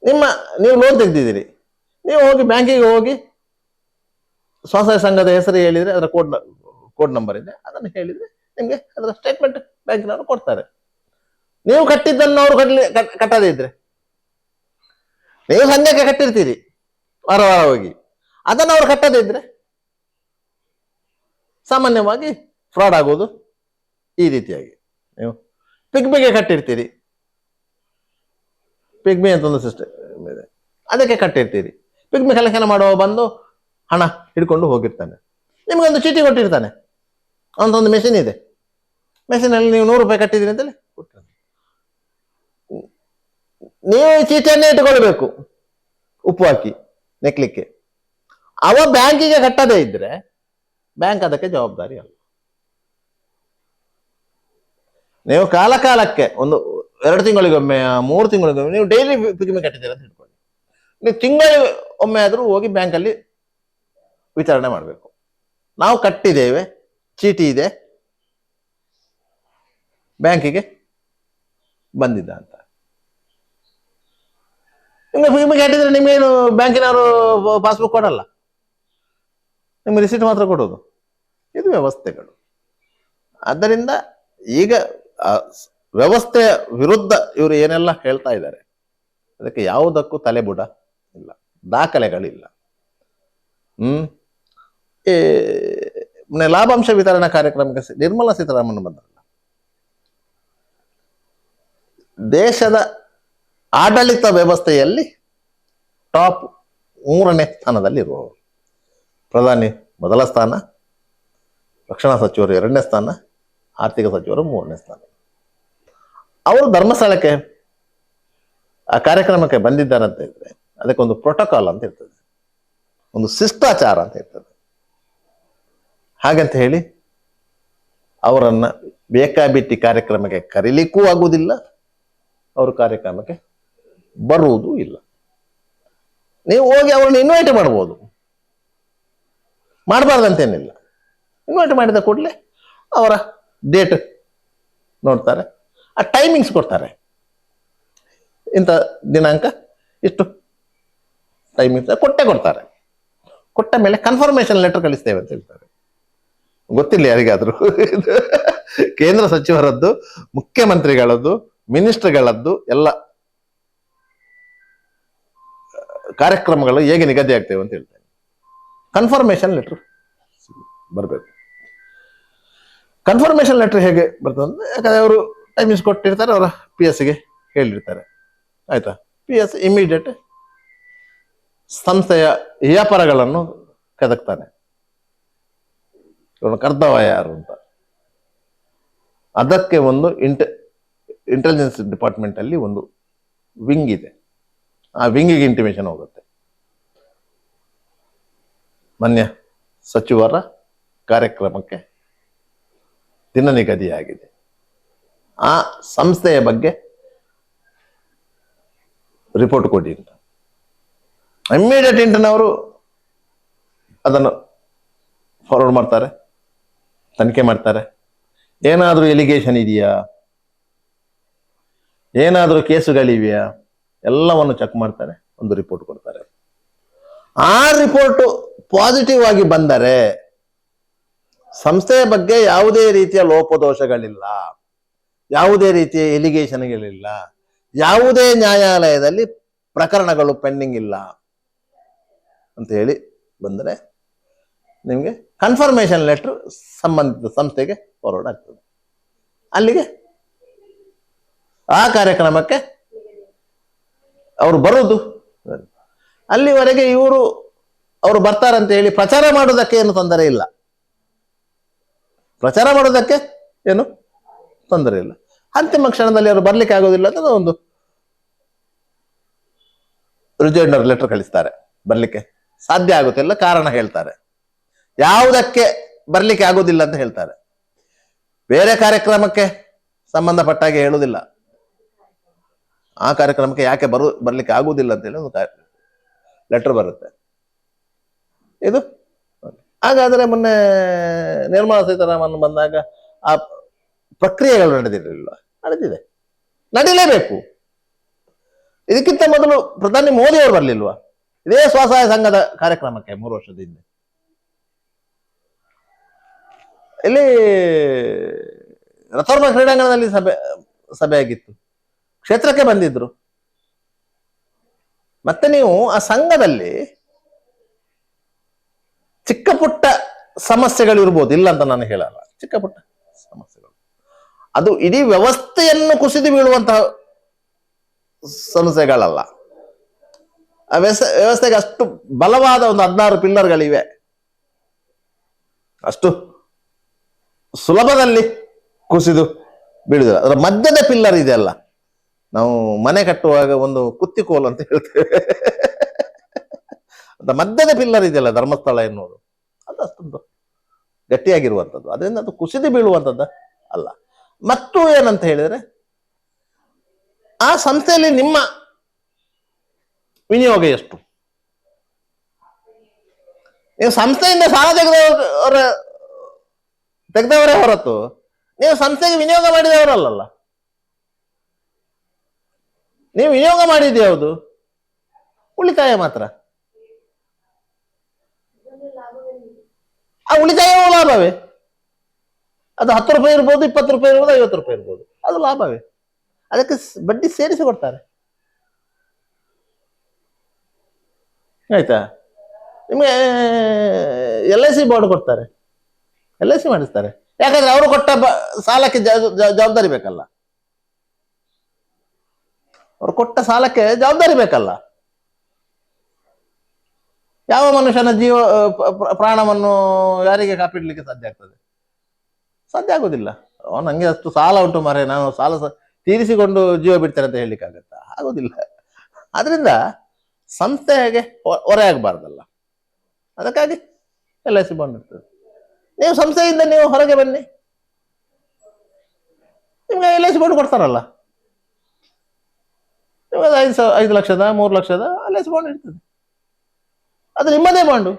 ನೀವು ಲೋನ್ ತೆಗೆದಿದ್ದೀರಿ, ನೀವು ಹೋಗಿ ಬ್ಯಾಂಕಿಗೆ ಹೋಗಿ ಸ್ವಸಹಾಯ ಸಂಘದ ಹೆಸರು ಹೇಳಿದ್ರೆ ಅದರ ಕೋಡ್ ನಂಬರ್ ಇದೆ, ಅದನ್ನು ಹೇಳಿದ್ರೆ ನಿಮ್ಗೆ ಅದರ ಸ್ಟೇಟ್ಮೆಂಟ್ ಬ್ಯಾಂಕಿನವರು ಕೊಡ್ತಾರೆ. ನೀವು ಕಟ್ಟಿದ್ದನ್ನು ಅವರು ಕಟ್ಟದೇ ಇದ್ರೆ, ನೀವು ಸಂಘಕ್ಕೆ ಕಟ್ಟಿರ್ತೀರಿ ವಾರ ಹೋಗಿ, ಅದನ್ನು ಅವ್ರು ಕಟ್ಟದೇ ಇದ್ರೆ ಸಾಮಾನ್ಯವಾಗಿ ಫ್ರಾಡ್ ಆಗೋದು ಈ ರೀತಿಯಾಗಿ. ನೀವು ಪಿಗ್ಮಿಗೆ ಕಟ್ಟಿರ್ತೀರಿ, ಪಿಗ್ಮಿ ಅಂತ ಒಂದು ಸಿಸ್ಟಮ್ ಇದೆ, ಅದಕ್ಕೆ ಕಟ್ಟಿರ್ತೀರಿ. ಪಿಗ್ಮಿ ಕಲೆಕ್ಷನ್ ಮಾಡುವ ಬಂದು ಹಣ ಹಿಡ್ಕೊಂಡು ಹೋಗಿರ್ತಾನೆ, ನಿಮಗೊಂದು ಚೀಟಿ ಕೊಟ್ಟಿರ್ತಾನೆ, ಅವನದೊಂದು ಮೆಷಿನ್ ಇದೆ, ಮೆಷಿನಲ್ಲಿ ನೀವು 100 ರೂಪಾಯಿ ಕಟ್ಟಿದ್ದೀರಿ ಅಂತೇಳಿ ಕೊಡ್ತಾನೆ. ನೀವು ಚೀಟಿಯನ್ನೇ ಇಟ್ಟುಕೊಳ್ಬೇಕು ಉಪ್ಪು ಹಾಕಿ ನೆಕ್ಲಿಕ್ಕೆ. ಅವ ಬ್ಯಾಂಕಿಗೆ ಕಟ್ಟದೇ ಇದ್ರೆ ಬ್ಯಾಂಕ್ ಅದಕ್ಕೆ ಜವಾಬ್ದಾರಿ ಅಲ್ಲ. ನೀವು ಕಾಲಕ್ಕೆ ಒಂದು 2 ತಿಂಗಳಿಗೊಮ್ಮೆ 3 ತಿಂಗಳಿಗೊಮ್ಮೆ ನೀವು ಡೈಲಿ ಪಿಗ್ಮಿ ಕಟ್ಟಿದ್ದೀರ ಅಂತ ಇಟ್ಕೊಳ್ಳಿ. ನೀವು ತಿಂಗಳಿಗೆ ಒಮ್ಮೆ ಆದರೂ ಹೋಗಿ ಬ್ಯಾಂಕಲ್ಲಿ ವಿಚಾರಣೆ ಮಾಡಬೇಕು. ನಾವು ಕಟ್ಟಿದ್ದೇವೆ, ಚೀಟಿ ಇದೆ, ಬ್ಯಾಂಕಿಗೆ ಬಂದಿದ್ದ ಅಂತ. ನಿಮ್ಗೆ ಪಿಗ್ಮಿ ಕಟ್ಟಿದ್ರೆ ನಿಮ್ಗೇನು ಬ್ಯಾಂಕಿನವರು ಪಾಸ್ಬುಕ್ ಕೊಡಲ್ಲ, ನಿಮ್ಗೆ ರಿಸಿಟ್ ಮಾತ್ರ ಕೊಡೋದು. ಇದು ವ್ಯವಸ್ಥೆಗಳು. ಆದ್ದರಿಂದ ಈಗ ವ್ಯವಸ್ಥೆಯ ವಿರುದ್ಧ ಇವರು ಏನೆಲ್ಲ ಹೇಳ್ತಾ ಇದ್ದಾರೆ ಅದಕ್ಕೆ ಯಾವುದಕ್ಕೂ ತಲೆಬುಡ ಇಲ್ಲ, ದಾಖಲೆಗಳಿಲ್ಲ. ಲಾಭಾಂಶ ವಿತರಣಾ ಕಾರ್ಯಕ್ರಮಕ್ಕೆ ನಿರ್ಮಲಾ ಸೀತಾರಾಮನ್ ಬಂದ್ರಲ್ಲ, ದೇಶದ ಆಡಳಿತ ವ್ಯವಸ್ಥೆಯಲ್ಲಿ ಟಾಪ್ 3ನೇ ಸ್ಥಾನದಲ್ಲಿ ಇರುವವರು. ಪ್ರಧಾನಿ ಮೊದಲ ಸ್ಥಾನ, ರಕ್ಷಣಾ ಸಚಿವರು 2ನೇ ಸ್ಥಾನ, ಆರ್ಥಿಕ ಸಚಿವರು 3ನೇ ಸ್ಥಾನ. ಅವರು ಧರ್ಮಸ್ಥಳಕ್ಕೆ ಆ ಕಾರ್ಯಕ್ರಮಕ್ಕೆ ಬಂದಿದ್ದಾರೆ ಅಂತ ಇದ್ರೆ ಅದಕ್ಕೊಂದು ಪ್ರೋಟೋಕಾಲ್ ಅಂತ ಇರ್ತದೆ, ಒಂದು ಶಿಷ್ಟಾಚಾರ ಅಂತ ಇರ್ತದೆ. ಹಾಗಂತ ಹೇಳಿ ಅವರನ್ನ ಬೇಕಾಬಿಟ್ಟಿ ಕಾರ್ಯಕ್ರಮಕ್ಕೆ ಕರೀಲಿಕ್ಕೂ ಆಗುವುದಿಲ್ಲ, ಅವರು ಕಾರ್ಯಕ್ರಮಕ್ಕೆ ಬರುವುದೂ ಇಲ್ಲ. ನೀವು ಹೋಗಿ ಅವರನ್ನು ಇನ್ವೈಟ್ ಮಾಡ್ಬೋದು, ಮಾಡಬಾರ್ದಂತೇನಿಲ್ಲ. ಇನ್ವೈಟ್ ಮಾಡಿದ ಕೂಡಲೇ ಅವರ ಡೇಟ್ ನೋಡ್ತಾರೆ, ಆ ಟೈಮಿಂಗ್ಸ್ ಕೊಡ್ತಾರೆ. ಇಂಥ ದಿನಾಂಕ ಇಷ್ಟು ಟೈಮಿಂಗ್ಸ್ ಕೊಡ್ತಾರೆ. ಕೊಟ್ಟ ಮೇಲೆ ಕನ್ಫರ್ಮೇಶನ್ ಲೆಟರ್ ಕಳಿಸ್ತೇವೆ ಅಂತ ಹೇಳ್ತಾರೆ. ಗೊತ್ತಿಲ್ಲ ಯಾರಿಗಾದ್ರೂ. ಕೇಂದ್ರ ಸಚಿವರದ್ದು, ಮುಖ್ಯಮಂತ್ರಿಗಳದ್ದು, ಮಿನಿಸ್ಟರ್ಗಳದ್ದು ಎಲ್ಲ ಕಾರ್ಯಕ್ರಮಗಳು ಹೇಗೆ ನಿಗದಿ ಆಗ್ತೇವೆ ಅಂತ ಹೇಳ್ತಾರೆ. ಕನ್ಫರ್ಮೇಶನ್ ಲೆಟರ್ ಬರಬೇಕು. ಕನ್ಫರ್ಮೇಶನ್ ಲೆಟರ್ ಹೇಗೆ ಬರ್ತದೆ? ಯಾಕಂದ್ರೆ ಅವರು ಟೈಮಿಂಗ್ಸ್ ಕೊಟ್ಟಿರ್ತಾರೆ, ಅವರ PS ಗೆ ಹೇಳಿರ್ತಾರೆ, ಆಯ್ತಾ? PS ಇಮಿಡಿಯೇಟ್ ಸಂಸ್ಥೆಯ ವ್ಯಾಪಾರಗಳನ್ನು ಕೆದಕ್ತಾನೆ, ಇವನು ಕರ್ತವ್ಯ ಯಾರು ಅಂತ. ಅದಕ್ಕೆ ಒಂದು ಇಂಟೆಲಿಜೆನ್ಸ್ ಡಿಪಾರ್ಟ್ಮೆಂಟ್ ಅಲ್ಲಿ ಒಂದು ವಿಂಗ್ ಇದೆ, ಆ ವಿಂಗಿಗೆ ಇಂಟಿಮೇಷನ್ ಹೋಗುತ್ತೆ. ಮಾನ್ಯ ಸಚಿವರ ಕಾರ್ಯಕ್ರಮಕ್ಕೆ ದಿನ ನಿಗದಿಯಾಗಿದೆ, ಆ ಸಂಸ್ಥೆಯ ಬಗ್ಗೆ ರಿಪೋರ್ಟ್ ಕೊಡಿ ಅಂತ. ಇಮ್ಮಿಡಿಯೇಟ್ ಇಂಟರ್ನವರು ಅದನ್ನು ಫಾರ್ವರ್ಡ್ ಮಾಡ್ತಾರೆ, ತನಿಖೆ ಮಾಡ್ತಾರೆ. ಏನಾದರೂ ಎಲಿಗೇಷನ್ ಇದೆಯಾ, ಏನಾದರೂ ಕೇಸುಗಳಿವೆಯಾ, ಎಲ್ಲವನ್ನು ಚೆಕ್ ಮಾಡ್ತಾರೆ, ಒಂದು ರಿಪೋರ್ಟ್ ಕೊಡ್ತಾರೆ. ಆ ರಿಪೋರ್ಟ್ ಪಾಸಿಟಿವ್ ಆಗಿ ಬಂದರೆ ಸಂಸ್ಥೆಯ ಬಗ್ಗೆ ಯಾವುದೇ ರೀತಿಯ ಲೋಪದೋಷಗಳಿಲ್ಲ, ಯಾವುದೇ ರೀತಿಯ ಎಲಿಗೇಷನ್ಗಳಿಲ್ಲ, ಯಾವುದೇ ನ್ಯಾಯಾಲಯದಲ್ಲಿ ಪ್ರಕರಣಗಳು ಪೆಂಡಿಂಗ್ ಇಲ್ಲ ಅಂತ ಹೇಳಿ ಬಂದರೆ ನಿಮಗೆ ಕನ್ಫರ್ಮೇಶನ್ ಲೆಟರ್ ಸಂಬಂಧಿತ ಸಂಸ್ಥೆಗೆ ಫಾರ್ವರ್ಡ್ ಆಗ್ತದೆ. ಅಲ್ಲಿಗೆ ಆ ಕಾರ್ಯಕ್ರಮಕ್ಕೆ ಅವರು ಬರುವುದು. ಅಲ್ಲಿವರೆಗೆ ಅವರು ಬರ್ತಾರಂತ ಹೇಳಿ ಪ್ರಚಾರ ಮಾಡೋದಕ್ಕೆ ಏನು ತೊಂದರೆ ಇಲ್ಲ, ಪ್ರಚಾರ ಮಾಡೋದಕ್ಕೆ ಏನು ತೊಂದರೆ ಇಲ್ಲ. ಅಂತಿಮ ಕ್ಷಣದಲ್ಲಿ ಅವರು ಬರ್ಲಿಕ್ಕೆ ಆಗೋದಿಲ್ಲ ಅಂತ ಒಂದು ರಿಜೈಂಡರ್ ಲೆಟರ್ ಕಳಿಸ್ತಾರೆ, ಬರ್ಲಿಕ್ಕೆ ಸಾಧ್ಯ ಆಗುತ್ತಿಲ್ಲ, ಕಾರಣ ಹೇಳ್ತಾರೆ, ಯಾವುದಕ್ಕೆ ಬರ್ಲಿಕ್ಕೆ ಆಗೋದಿಲ್ಲ ಅಂತ ಹೇಳ್ತಾರೆ. ಬೇರೆ ಕಾರ್ಯಕ್ರಮಕ್ಕೆ ಸಂಬಂಧಪಟ್ಟಾಗೆ ಹೇಳುವುದಿಲ್ಲ, ಆ ಕಾರ್ಯಕ್ರಮಕ್ಕೆ ಯಾಕೆ ಬರ್ಲಿಕ್ಕೆ ಆಗುವುದಿಲ್ಲ ಅಂತ ಹೇಳಿ ಒಂದು ಲೆಟರ್ ಬರುತ್ತೆ. ಇದು ಹಾಗಾದ್ರೆ ಮೊನ್ನೆ ನಿರ್ಮಲಾ ಸೀತಾರಾಮನ್ ಬಂದಾಗ ಆ ಪ್ರಕ್ರಿಯೆಗಳು ನಡೆದಿರಲಿಲ್ಲ, ನಡೆದಿದೆ, ನಡೀಲೇಬೇಕು. ಇದಕ್ಕಿಂತ ಮೊದಲು ಪ್ರಧಾನಿ ಮೋದಿ ಅವರು ಬರಲಿಲ್ವಾ ಇದೇ ಸ್ವಸಹಾಯ ಸಂಘದ ಕಾರ್ಯಕ್ರಮಕ್ಕೆ 3 ವರ್ಷದ ಹಿಂದೆ? ಇಲ್ಲಿ ರಥೋರ್ಮ ಕ್ರೀಡಾಂಗಣದಲ್ಲಿ ಸಭೆ ಆಗಿತ್ತು, ಕ್ಷೇತ್ರಕ್ಕೆ ಬಂದಿದ್ರು. ಮತ್ತೆ ನೀವು ಆ ಸಂಘದಲ್ಲಿ ಚಿಕ್ಕ ಪುಟ್ಟ ಸಮಸ್ಯೆಗಳು ಇರ್ಬೋದು, ಇಲ್ಲ ಅಂತ ನಾನು ಹೇಳಲ್ಲ, ಚಿಕ್ಕ ಪುಟ್ಟ ಸಮಸ್ಯೆಗಳು, ಅದು ಇಡೀ ವ್ಯವಸ್ಥೆಯನ್ನು ಕುಸಿದು ಬೀಳುವಂತಹ ಸಮಸ್ಯೆಗಳಲ್ಲ. ಆ ವ್ಯವಸ್ಥೆಗೆ ಅಷ್ಟು ಬಲವಾದ ಒಂದು 16 ಪಿಲ್ಲರ್ಗಳಿವೆ, ಅಷ್ಟು ಸುಲಭದಲ್ಲಿ ಕುಸಿದು ಬೀಳುದಿಲ್ಲ. ಅದರ ಮಧ್ಯದ ಪಿಲ್ಲರ್ ಇದೆಯಲ್ಲ, ನಾವು ಮನೆ ಕಟ್ಟುವಾಗ ಒಂದು ಕುತ್ತಿಕೋಲು ಅಂತ ಹೇಳ್ತೇವೆ, ಅದ ಮಧ್ಯದ ಪಿಲ್ಲರ್ ಇದೆಯಲ್ಲ ಧರ್ಮಸ್ಥಳ ಎನ್ನುವುದು, ಅದು ಅಷ್ಟೊಂದು ಗಟ್ಟಿಯಾಗಿರುವಂಥದ್ದು, ಅದರಿಂದ ಅದು ಕುಸಿದು ಬೀಳುವಂಥದ್ದು ಅಲ್ಲ. ಮತ್ತು ಏನಂತ ಹೇಳಿದ್ರೆ ಆ ಸಂಸ್ಥೆಯಲ್ಲಿ ನಿಮ್ಮ ವಿನಿಯೋಗ ಎಷ್ಟು? ನೀವು ಸಂಸ್ಥೆಯಿಂದ ಸಾಲ ತೆಗೆದವರೇ ಹೊರತು ನೀವು ಸಂಸ್ಥೆಗೆ ವಿನಿಯೋಗ ಮಾಡಿದವರಲ್ಲ. ನೀವು ವಿನಿಯೋಗ ಮಾಡಿದ್ದು ಯಾವುದು? ಉಳಿತಾಯ ಮಾತ್ರ. ಆ ಉಳಿತಾಯವೂ ಲಾಭವೇ. ಅದು 10 ರೂಪಾಯಿ ಇರ್ಬೋದು, 20 ರೂಪಾಯಿ ಇರ್ಬೋದು, 50 ರೂಪಾಯಿ ಇರ್ಬೋದು, ಅದು ಲಾಭವೇ. ಅದಕ್ಕೆ ಬಡ್ಡಿ ಸೇರಿಸಿ ಕೊಡ್ತಾರೆ. ಆಯ್ತಾ? ನಿಮಗೆ LIC ಬಾಂಡ್ ಕೊಡ್ತಾರೆ, LIC ಮಾಡಿಸ್ತಾರೆ. ಯಾಕಂದ್ರೆ ಅವರು ಕೊಟ್ಟ ಸಾಲಕ್ಕೆ ಜವಾಬ್ದಾರಿ ಬೇಕಲ್ಲ. ಅವ್ರು ಕೊಟ್ಟ ಸಾಲಕ್ಕೆ ಜವಾಬ್ದಾರಿ ಬೇಕಲ್ಲ. ಯಾವ ಮನುಷ್ಯನ ಪ್ರಾಣವನ್ನು ಯಾರಿಗೆ ಕಾಪಿಡ್ಲಿಕ್ಕೆ ಸಾಧ್ಯ ಆಗ್ತದೆ? ಸಾಧ್ಯ ಆಗುದಿಲ್ಲ. ನಂಗೆ ಅಷ್ಟು ಸಾಲ ಉಂಟು ಮಾರೆ, ನಾನು ಸಾಲ ತೀರಿಸಿಕೊಂಡು ಜೀವ ಬಿಡ್ತೇನೆ ಅಂತ ಹೇಳಲಿಕ್ಕೆ ಆಗತ್ತಾ? ಆಗುದಿಲ್ಲ. ಆದ್ರಿಂದ ಸಂಸ್ಥೆಗೆ ಹೊರೆ ಆಗಬಾರ್ದಲ್ಲ, ಅದಕ್ಕಾಗಿ LIC ಬಾಂಡ್ ಇರ್ತದೆ. ನೀವು ಸಂಸ್ಥೆಯಿಂದ ನೀವು ಹೊರಗೆ ಬನ್ನಿ, ನಿಮ್ಗೆ LIC ಬಾಂಡ್ ಕೊಡ್ತಾರಲ್ಲ. ನಿಮಗೆ 5 ಲಕ್ಷದ 3 ಲಕ್ಷದ LIC ಬಾಂಡ್ ಇರ್ತದೆ. ಅದು ನಿಮ್ಮದೇ ಬಾಂಡು,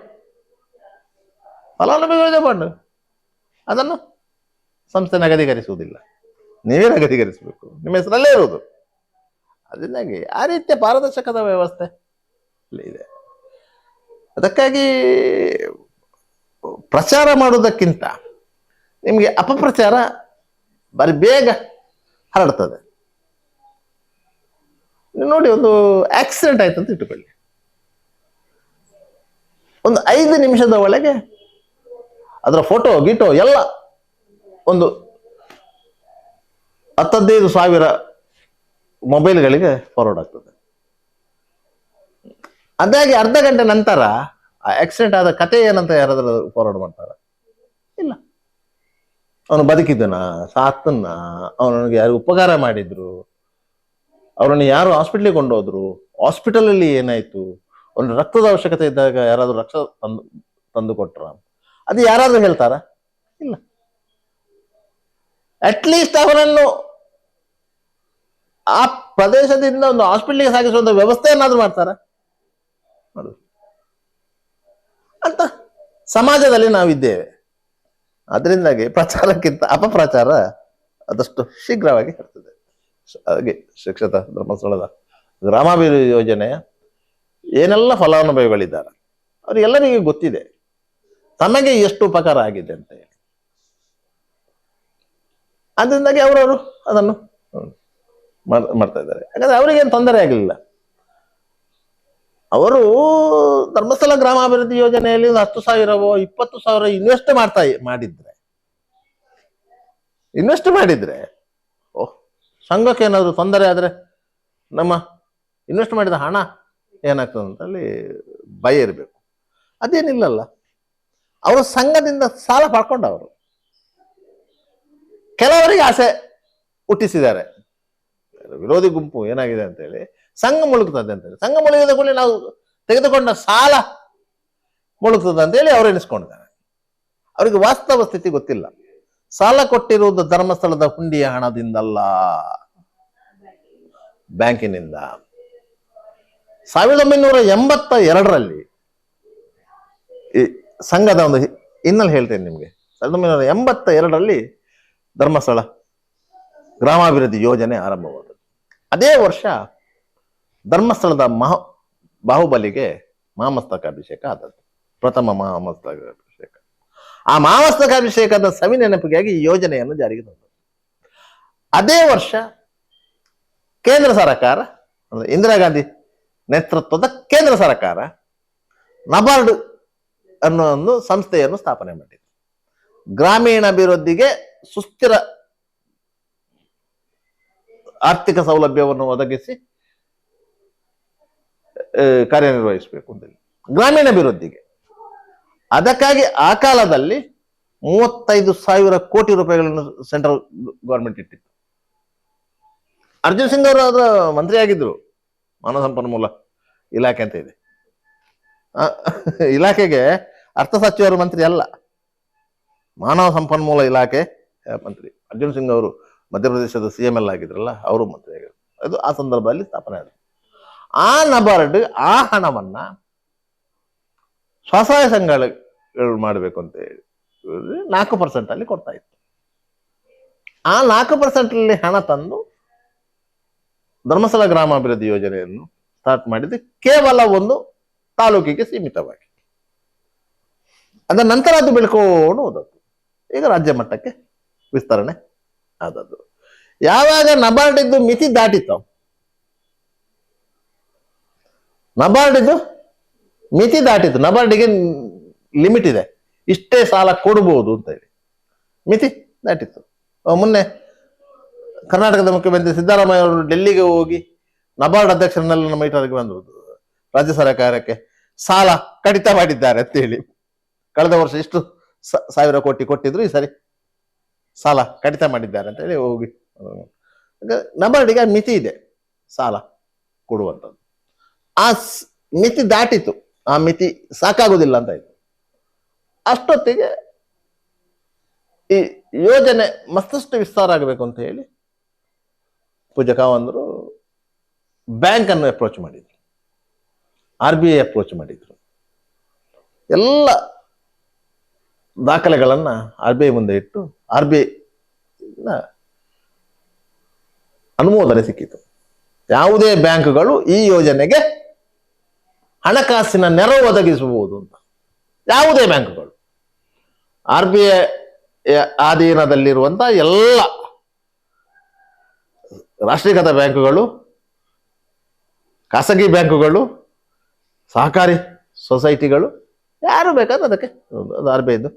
ಫಲಾನುಭವಿಗಳದೇ ಬಾಂಡು. ಅದನ್ನು ಸಂಸ್ಥೆ ನಗದೀಕರಿಸುವುದಿಲ್ಲ, ನೀವೇ ನಗದೀಕರಿಸಬೇಕು, ನಿಮ್ಮ ಹೆಸರಲ್ಲೇ ಇರುವುದು. ಅದರಿಂದಾಗಿ ಆ ರೀತಿಯ ಪಾರದರ್ಶಕದ ವ್ಯವಸ್ಥೆ ಇದೆ. ಅದಕ್ಕಾಗಿ ಪ್ರಚಾರ ಮಾಡುವುದಕ್ಕಿಂತ ನಿಮಗೆ ಅಪಪ್ರಚಾರ ಬಾರಿ ಬೇಗ ಹರಡ್ತದೆ. ನೋಡಿ, ಒಂದು ಆಕ್ಸಿಡೆಂಟ್ ಆಯ್ತು ಅಂತ ಇಟ್ಟುಕೊಳ್ಳಿ, ಒಂದು 5 ನಿಮಿಷದ ಒಳಗೆ ಅದರ ಫೋಟೋ ಗೀಟೋ ಎಲ್ಲ ಒಂದು 15,000 ಮೊಬೈಲ್ಗಳಿಗೆ ಫಾರ್ವರ್ಡ್ ಆಗ್ತದೆ. ಅದಾಗಿ ಅರ್ಧ ಗಂಟೆ ನಂತರ ಆ ಆಕ್ಸಿಡೆಂಟ್ ಆದ ಕತೆ ಏನಂತ ಯಾರಾದ್ರೂ ಫಾರ್ವರ್ಡ್ ಮಾಡ್ತಾರ? ಇಲ್ಲ. ಅವನು ಬದುಕಿದ್ದನ, ಸಾತನ್ನ, ಅವನಿಗೆ ಯಾರು ಉಪಕಾರ ಮಾಡಿದ್ರು, ಅವರನ್ನು ಯಾರು ಹಾಸ್ಪಿಟ್ಲಿಗೆ ಕೊಂಡೋದ್ರು, ಹಾಸ್ಪಿಟಲ್ ಅಲ್ಲಿ ಏನಾಯ್ತು, ಒಂದು ರಕ್ತದ ಅವಶ್ಯಕತೆ ಇದ್ದಾಗ ಯಾರಾದ್ರೂ ರಕ್ತ ತಂದು ಕೊಟ್ರ? ಅದು ಯಾರಾದ್ರೂ ಹೇಳ್ತಾರ? ಇಲ್ಲ. ಅಟ್ಲೀಸ್ಟ್ ಅವರನ್ನು ಆ ಪ್ರದೇಶದಿಂದ ಒಂದು ಹಾಸ್ಪಿಟ್ಲಿಗೆ ಸಾಗಿಸುವಂತ ವ್ಯವಸ್ಥೆ ಏನಾದ್ರು ಮಾಡ್ತಾರ? ಅಂತ ಸಮಾಜದಲ್ಲಿ ನಾವಿದ್ದೇವೆ. ಅದರಿಂದಾಗಿ ಪ್ರಚಾರಕ್ಕಿಂತ ಅಪಪ್ರಚಾರ ಆದಷ್ಟು ಶೀಘ್ರವಾಗಿ ಇರ್ತದೆ. ಹಾಗೆ ಶಿಕ್ಷಕ ಧರ್ಮಸ್ಥಳದ ಗ್ರಾಮಾಭಿವೃದ್ಧಿ ಯೋಜನೆಯ ಏನೆಲ್ಲ ಫಲಾನುಭವಿಗಳಿದ್ದಾರೆ ಅವರಿಗೆಲ್ಲರಿಗೂ ಗೊತ್ತಿದೆ ತಮಗೆ ಎಷ್ಟು ಉಪಕಾರ ಆಗಿದೆ ಅಂತ ಹೇಳಿ. ಅದರಿಂದಾಗಿ ಅವರವರು ಅದನ್ನು ಮಾಡ್ತಾ ಇದ್ದಾರೆ. ಯಾಕಂದ್ರೆ ಅವರಿಗೇನು ತೊಂದರೆ ಆಗಲಿಲ್ಲ. ಅವರು ಧರ್ಮಸ್ಥಳ ಗ್ರಾಮಾಭಿವೃದ್ಧಿ ಯೋಜನೆಯಲ್ಲಿ 10,000ವೋ 20,000 ಇನ್ವೆಸ್ಟ್ ಮಾಡಿದ್ರೆ ಓಹ್, ಸಂಘಕ್ಕೆ ಏನಾದ್ರು ತೊಂದರೆ ಆದ್ರೆ ನಮ್ಮ ಇನ್ವೆಸ್ಟ್ ಮಾಡಿದ ಹಣ ಏನಾಗ್ತದೆ ಅಂತ ಅಲ್ಲಿ ಭಯ ಇರಬೇಕು. ಅದೇನಿಲ್ಲಲ್ಲ. ಅವರು ಸಂಘದಿಂದ ಸಾಲ ಪಡ್ಕೊಂಡವರು ಕೆಲವರಿಗೆ ಆಸೆ ಹುಟ್ಟಿಸಿದ್ದಾರೆ. ವಿರೋಧಿ ಗುಂಪು ಏನಾಗಿದೆ ಅಂತ ಹೇಳಿ ಸಂಘ ಮುಳುಗ್ತದೆ ಅಂತ ಹೇಳಿ, ಸಂಘ ಮುಳುಗಿದ ಕೂಡಲೇ ನಾವು ತೆಗೆದುಕೊಂಡ ಸಾಲ ಮುಳುಗ್ತದೆ ಅಂತ ಹೇಳಿ ಅವರು ಎಣಿಸ್ಕೊಂಡಿದ್ದಾರೆ. ಅವರಿಗೆ ವಾಸ್ತವ ಸ್ಥಿತಿ ಗೊತ್ತಿಲ್ಲ. ಸಾಲ ಕೊಟ್ಟಿರುವುದು ಧರ್ಮಸ್ಥಳದ ಹುಂಡಿಯ ಹಣದಿಂದಲ್ಲ, ಬ್ಯಾಂಕಿನಿಂದ. 1982ರಲ್ಲಿ ಈ ಸಂಘದ ಒಂದು ಹಿನ್ನೆಲೆ ಹೇಳ್ತೇನೆ ನಿಮ್ಗೆ. 1982ರಲ್ಲಿ ಧರ್ಮಸ್ಥಳ ಗ್ರಾಮಾಭಿವೃದ್ಧಿ ಯೋಜನೆ ಆರಂಭವಾದದ್ದು. ಅದೇ ವರ್ಷ ಧರ್ಮಸ್ಥಳದ ಬಾಹುಬಲಿಗೆ ಮಹಾಮಸ್ತಕಾಭಿಷೇಕ ಆದದ್ದು, ಪ್ರಥಮ ಮಹಾಮಸ್ತಕಾಭಿಷೇಕ. ಆ ಮಹಾಮಸ್ತಕಾಭಿಷೇಕದ ಸವಿ ನೆನಪಿಗಾಗಿ ಈ ಯೋಜನೆಯನ್ನು ಜಾರಿಗೆ ತಂದರು. ಅದೇ ವರ್ಷ ಕೇಂದ್ರ ಸರ್ಕಾರ, ಅಂದ್ರೆ ಇಂದಿರಾ ಗಾಂಧಿ ನೇತೃತ್ವದ ಕೇಂದ್ರ ಸರ್ಕಾರ ನಬಾರ್ಡ್ ಅನ್ನೋ ಒಂದು ಸಂಸ್ಥೆಯನ್ನು ಸ್ಥಾಪನೆ ಮಾಡಿದೆ. ಗ್ರಾಮೀಣಾಭಿವೃದ್ಧಿಗೆ ಸುಸ್ಥಿರ ಆರ್ಥಿಕ ಸೌಲಭ್ಯವನ್ನು ಒದಗಿಸಿ ಕಾರ್ಯನಿರ್ವಹಿಸಬೇಕು ಅಂತ ಗ್ರಾಮೀಣಾಭಿವೃದ್ಧಿಗೆ. ಅದಕ್ಕಾಗಿ ಆ ಕಾಲದಲ್ಲಿ 35,000 ಕೋಟಿ ರೂಪಾಯಿಗಳನ್ನು ಸೆಂಟ್ರಲ್ ಗವರ್ಮೆಂಟ್ ಇಟ್ಟಿತ್ತು. ಅರ್ಜುನ್ ಸಿಂಗ್ ಅವರು ಅದರ ಮಂತ್ರಿ ಆಗಿದ್ರು. ಮಾನವ ಸಂಪನ್ಮೂಲ ಇಲಾಖೆ ಅಂತ ಇದೆ. ಇಲಾಖೆಗೆ ಅರ್ಥ ಸಚಿವರು ಮಂತ್ರಿ ಅಲ್ಲ, ಮಾನವ ಸಂಪನ್ಮೂಲ ಇಲಾಖೆ ಮಂತ್ರಿ. ಅರ್ಜುನ್ ಸಿಂಗ್ ಅವರು ಮಧ್ಯಪ್ರದೇಶದ CM ಆಗಿದ್ರಲ್ಲ, ಅವರು ಮಂತ್ರಿ ಆಗಿದ್ರು. ಅದು ಆ ಸಂದರ್ಭದಲ್ಲಿ ಸ್ಥಾಪನೆ ಆಯಿತು. ಆ ನಬಾರ್ಡ್ ಆ ಹಣವನ್ನ ಸ್ವಸಹಾಯ ಸಂಘಗಳು ಮಾಡಬೇಕು ಅಂತ ಹೇಳಿ 4% ಅಲ್ಲಿ ಕೊಡ್ತಾ ಇತ್ತು. ಆ 4% ಅಲ್ಲಿ ಹಣ ತಂದು ಧರ್ಮಸ್ಥಳ ಗ್ರಾಮಾಭಿವೃದ್ಧಿ ಯೋಜನೆಯನ್ನು ಸ್ಟಾರ್ಟ್ ಮಾಡಿದ್ದು ಕೇವಲ ಒಂದು ತಾಲೂಕಿಗೆ ಸೀಮಿತವಾಗಿ. ಅದರ ನಂತರ ಅದು ಬೆಳ್ಕೊಂಡು ಹೋದದ್ದು, ಈಗ ರಾಜ್ಯ ಮಟ್ಟಕ್ಕೆ ವಿಸ್ತರಣೆ ಆದದ್ದು. ಯಾವಾಗ ನಬಾರ್ಡಿದ್ದು ಮಿತಿ ದಾಟಿತ್ತು, ನಬಾರ್ಡಿದ್ದು ಮಿತಿ ದಾಟಿತ್ತು, ನಬಾರ್ಡಿಗೆ ಲಿಮಿಟ್ ಇದೆ, ಇಷ್ಟೇ ಸಾಲ ಕೊಡಬಹುದು ಅಂತ ಹೇಳಿ ಮಿತಿ ದಾಟಿತ್ತು. ಮೊನ್ನೆ ಕರ್ನಾಟಕದ ಮುಖ್ಯಮಂತ್ರಿ ಸಿದ್ದರಾಮಯ್ಯ ಅವರು ಡೆಲ್ಲಿಗೆ ಹೋಗಿ ನಬಾರ್ಡ್ ಅಧ್ಯಕ್ಷರನ್ನೆಲ್ಲ ಮೀಟರ್ಗೆ ಬಂದರು, ರಾಜ್ಯ ಸರ್ಕಾರಕ್ಕೆ ಸಾಲ ಕಡಿತ ಮಾಡಿದ್ದಾರೆ ಅಂತ ಹೇಳಿ. ಕಳೆದ ವರ್ಷ ಇಷ್ಟು ಸಾವಿರ ಕೋಟಿ ಕೊಟ್ಟಿದ್ರು, ಈ ಸರಿ ಸಾಲ ಕಡಿತ ಮಾಡಿದ್ದಾರೆ ಅಂತ ಹೇಳಿ ಹೋಗಿ. ನಬಾರ್ಡಿಗೆ ಮಿತಿ ಇದೆ ಸಾಲ ಕೊಡುವಂಥದ್ದು. ಆ ಮಿತಿ ದಾಟಿತು, ಆ ಮಿತಿ ಸಾಕಾಗುವುದಿಲ್ಲ ಅಂತ ಆಯ್ತು. ಅಷ್ಟೊತ್ತಿಗೆ ಈ ಯೋಜನೆ ಮತ್ತಷ್ಟು ವಿಸ್ತಾರ ಆಗಬೇಕು ಅಂತ ಹೇಳಿ ಪೂಜ್ಯ ಕಾವಂದರು ಬ್ಯಾಂಕ್ ಅನ್ನು ಅಪ್ರೋಚ್ ಮಾಡಿದ್ರು, RBI ಅಪ್ರೋಚ್ ಮಾಡಿದ್ರು. ಎಲ್ಲ ದಾಖಲೆಗಳನ್ನ RBI ಮುಂದೆ ಇಟ್ಟು RBI ಅನುಮೋದನೆ ಸಿಕ್ಕಿತು. ಯಾವುದೇ ಬ್ಯಾಂಕ್ಗಳು ಈ ಯೋಜನೆಗೆ ಹಣಕಾಸಿನ ನೆರವು ಒದಗಿಸಬಹುದು ಅಂತ. ಯಾವುದೇ ಬ್ಯಾಂಕ್ಗಳು, RBI ಅಧೀನದಲ್ಲಿರುವಂತಹ ಎಲ್ಲ ರಾಷ್ಟ್ರೀಕೃತ ಬ್ಯಾಂಕುಗಳು, ಖಾಸಗಿ ಬ್ಯಾಂಕುಗಳು, ಸಹಕಾರಿ ಸೊಸೈಟಿಗಳು, ಯಾರು ಬೇಕಾದ್ರೆ ಅದಕ್ಕೆ RBIದು